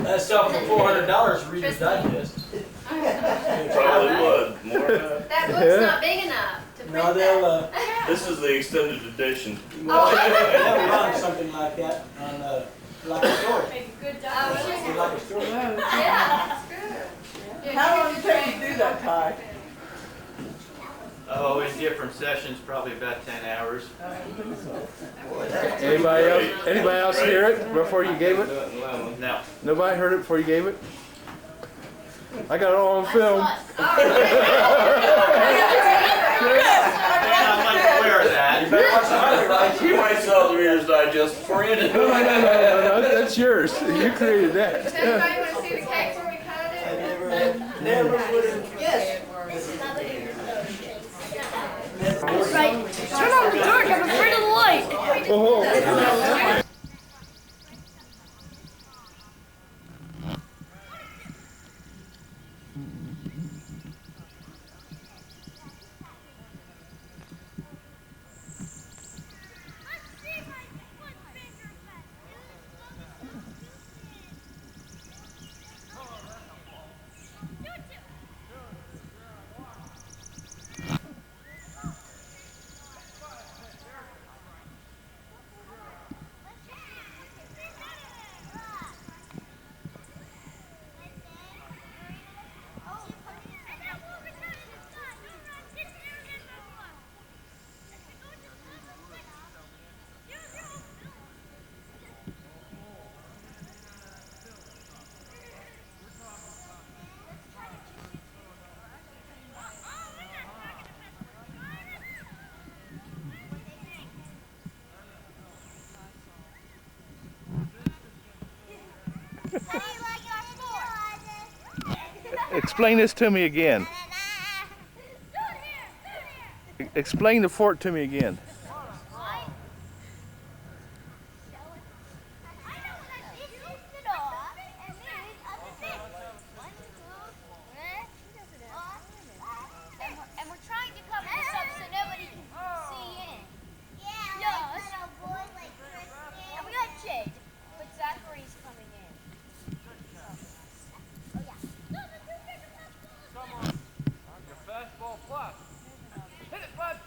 That's something for $400 Reader's Digest. Probably would. More than that. That book's not big enough to print No, they'll, This is the extended edition. they'll run something like that on, like a story. Make a good Oh, job. really? Like a story. Yeah, that's How long did it take to do that, Ty? Oh, in different sessions, probably about 10 hours. Anybody else hear it before you gave it? No. Nobody heard it before you gave it? I got it all on film. I'm unaware of that. You better watch the highlights. You might sell the Reader's Digest before you do. No, that's yours. You created that. Does anybody want to see the cakes where we cut it? Never would have. Yes. Right. Turn on the dark. I'm afraid of the light. Oh. Explain this to me again. Explain the fort to me again. And we're trying to cover this up so nobody can see in. Yeah, and we got Jade, but Zachary's coming in. Oh yeah. Come on. Your fastball plus. Hit it, bud.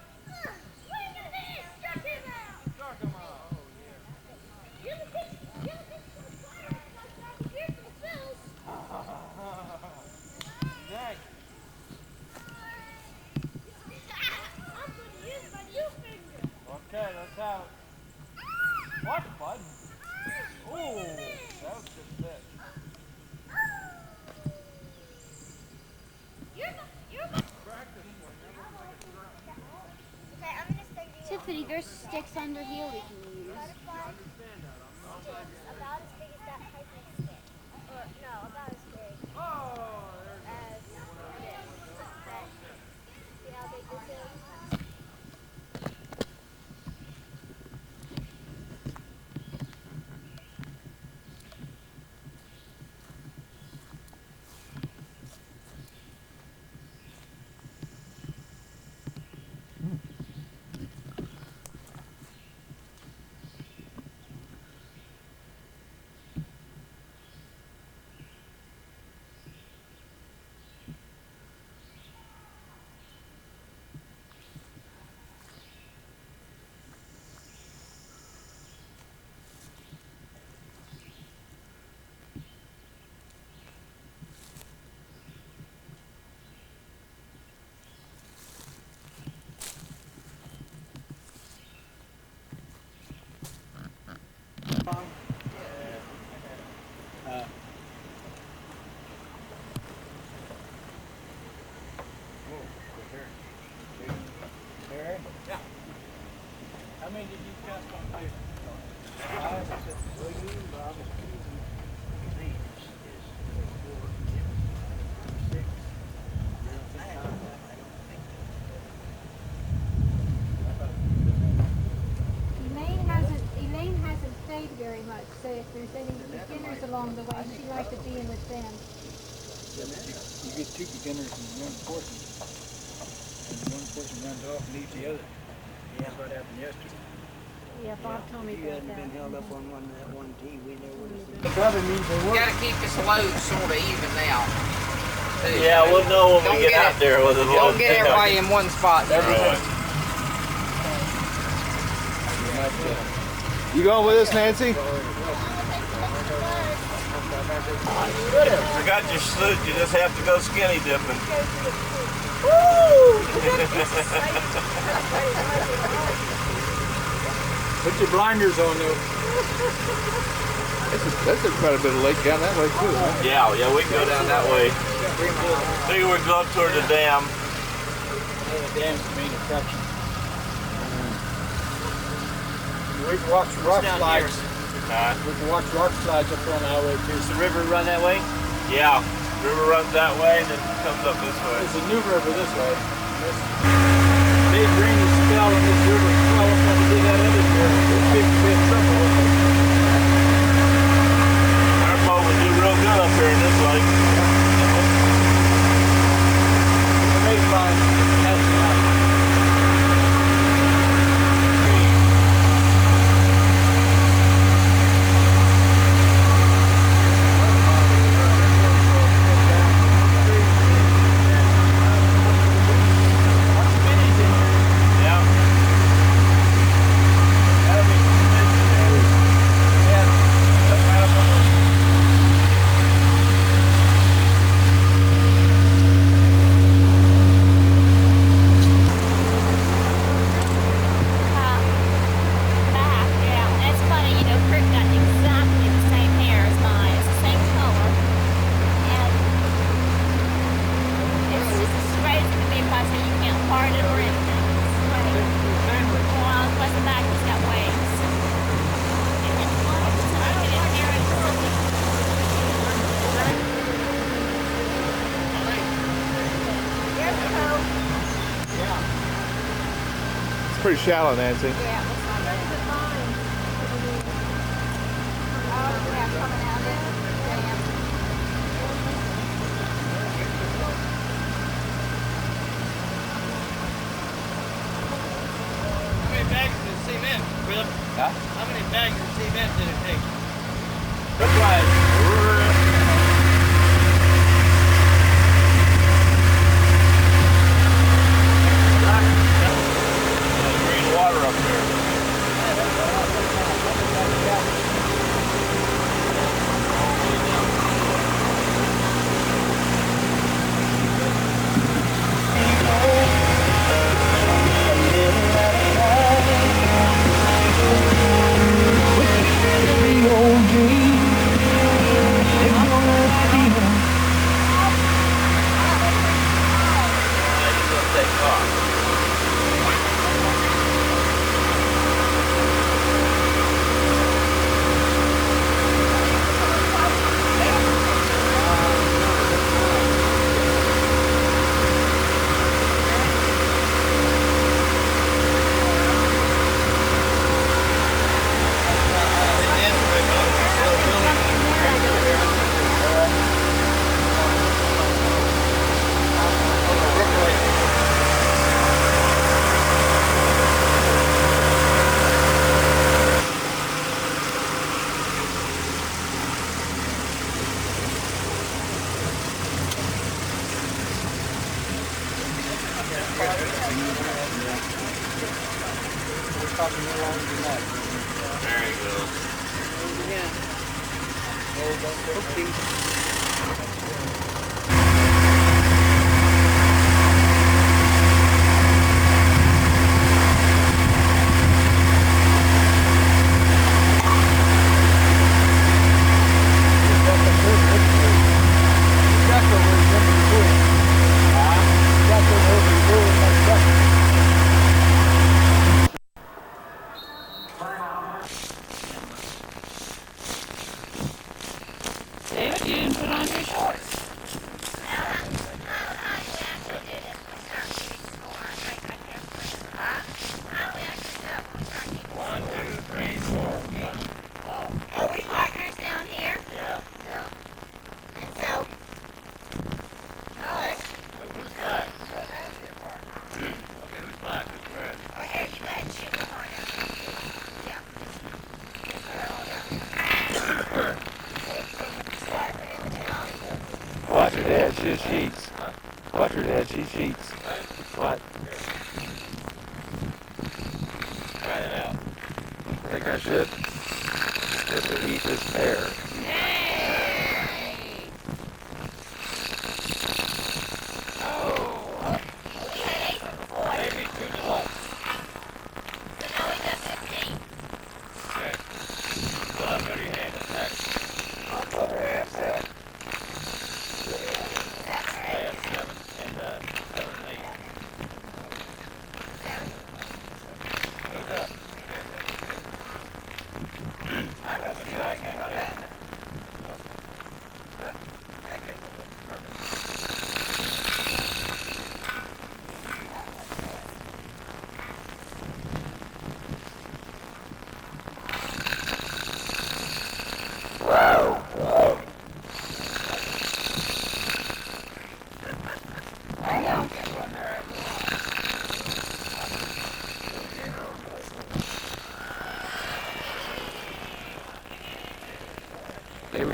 Struck him out. Oh, yeah. Next. Okay, let's have it. What, bud? Oh, that was just it. Tiffany, there's sticks under here we can use. About as big as that hiking stick. Or, no, about as big. As this. See how big this is? Yeah. How many did you cast on paper? 5, 6, William, Bob, Susan, Lee is 4, 6. Elaine hasn't stayed very much, so if there's any beginners along the way, she'd like to be in with them. You get 2 beginners and 1 person. And 1 person runs off and leaves the other. That's what happened yesterday. Yeah, Bob told me He about hadn't been that. held up on that one tee. We never would have seen. You gotta keep this load sort of even now. too. Yeah, we'll know when Don't we get out there with it. Don't get everybody in one spot. You going with us, Nancy? Forgot your suit, you just have to go skinny dipping. Put your blinders on though. That's quite a bit of lake down that way too, huh? Yeah, we can go down that way. Maybe we go up toward the dam. The dam's the main attraction. We can watch rock slides. We can watch rock slides up on the highway too. Does the river run that way? Yeah, river runs that way and then comes up this way. There's a new river this way. This big rainy spell and this river swell up when we did that other year. It's big trouble with it. Our boat would do real good up here in this lake. The baseline has to happen. Pretty shallow, Nancy. Yeah, it looks like it. Oh, yeah, coming out of it. Damn. How many bags of cement, Philip? Huh? How many bags of cement did it take? Look like Green water up there. There you go. David, you didn't put on your shorts. Watch her dad, she cheats. Watch her dad, she cheats. What? Try it out. I think I should. Just to eat this pear.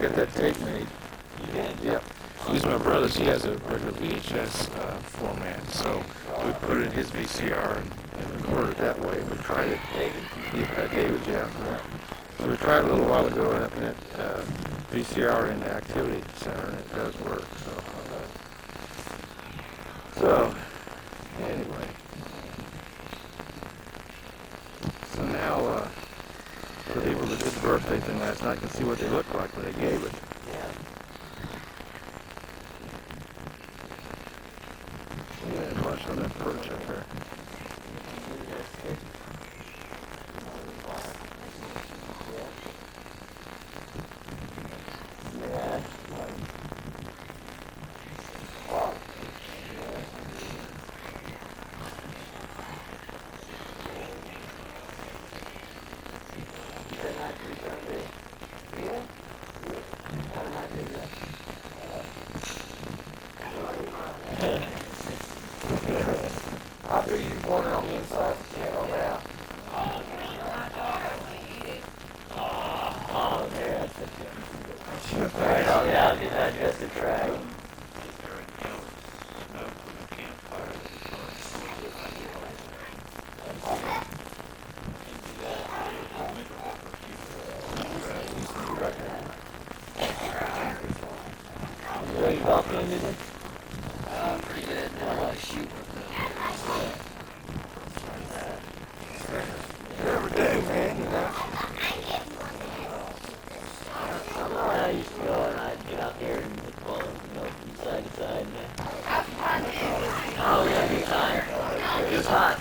got that tape made. You did? Yep. He's my brother. He has a regular VHS format, so we put it in his VCR and record it that way. We tried it. David, yeah. So we tried it a little while ago up in that VCR in the activity center, and it does work. So anyway. So now, for people that did the birthday thing last night can see what they looked like when they gave it. Yeah, watch on that perch up there. After you born on the inside, you can't open it out. Oh, yeah, that's it. Right on the out, did I just the track? You bumped into it? Pretty good. I like shoot. Every day, man, you know. I used to go and I'd get out there and the ball, you know, from side to side, man. Oh, yeah, be tired. It's hot.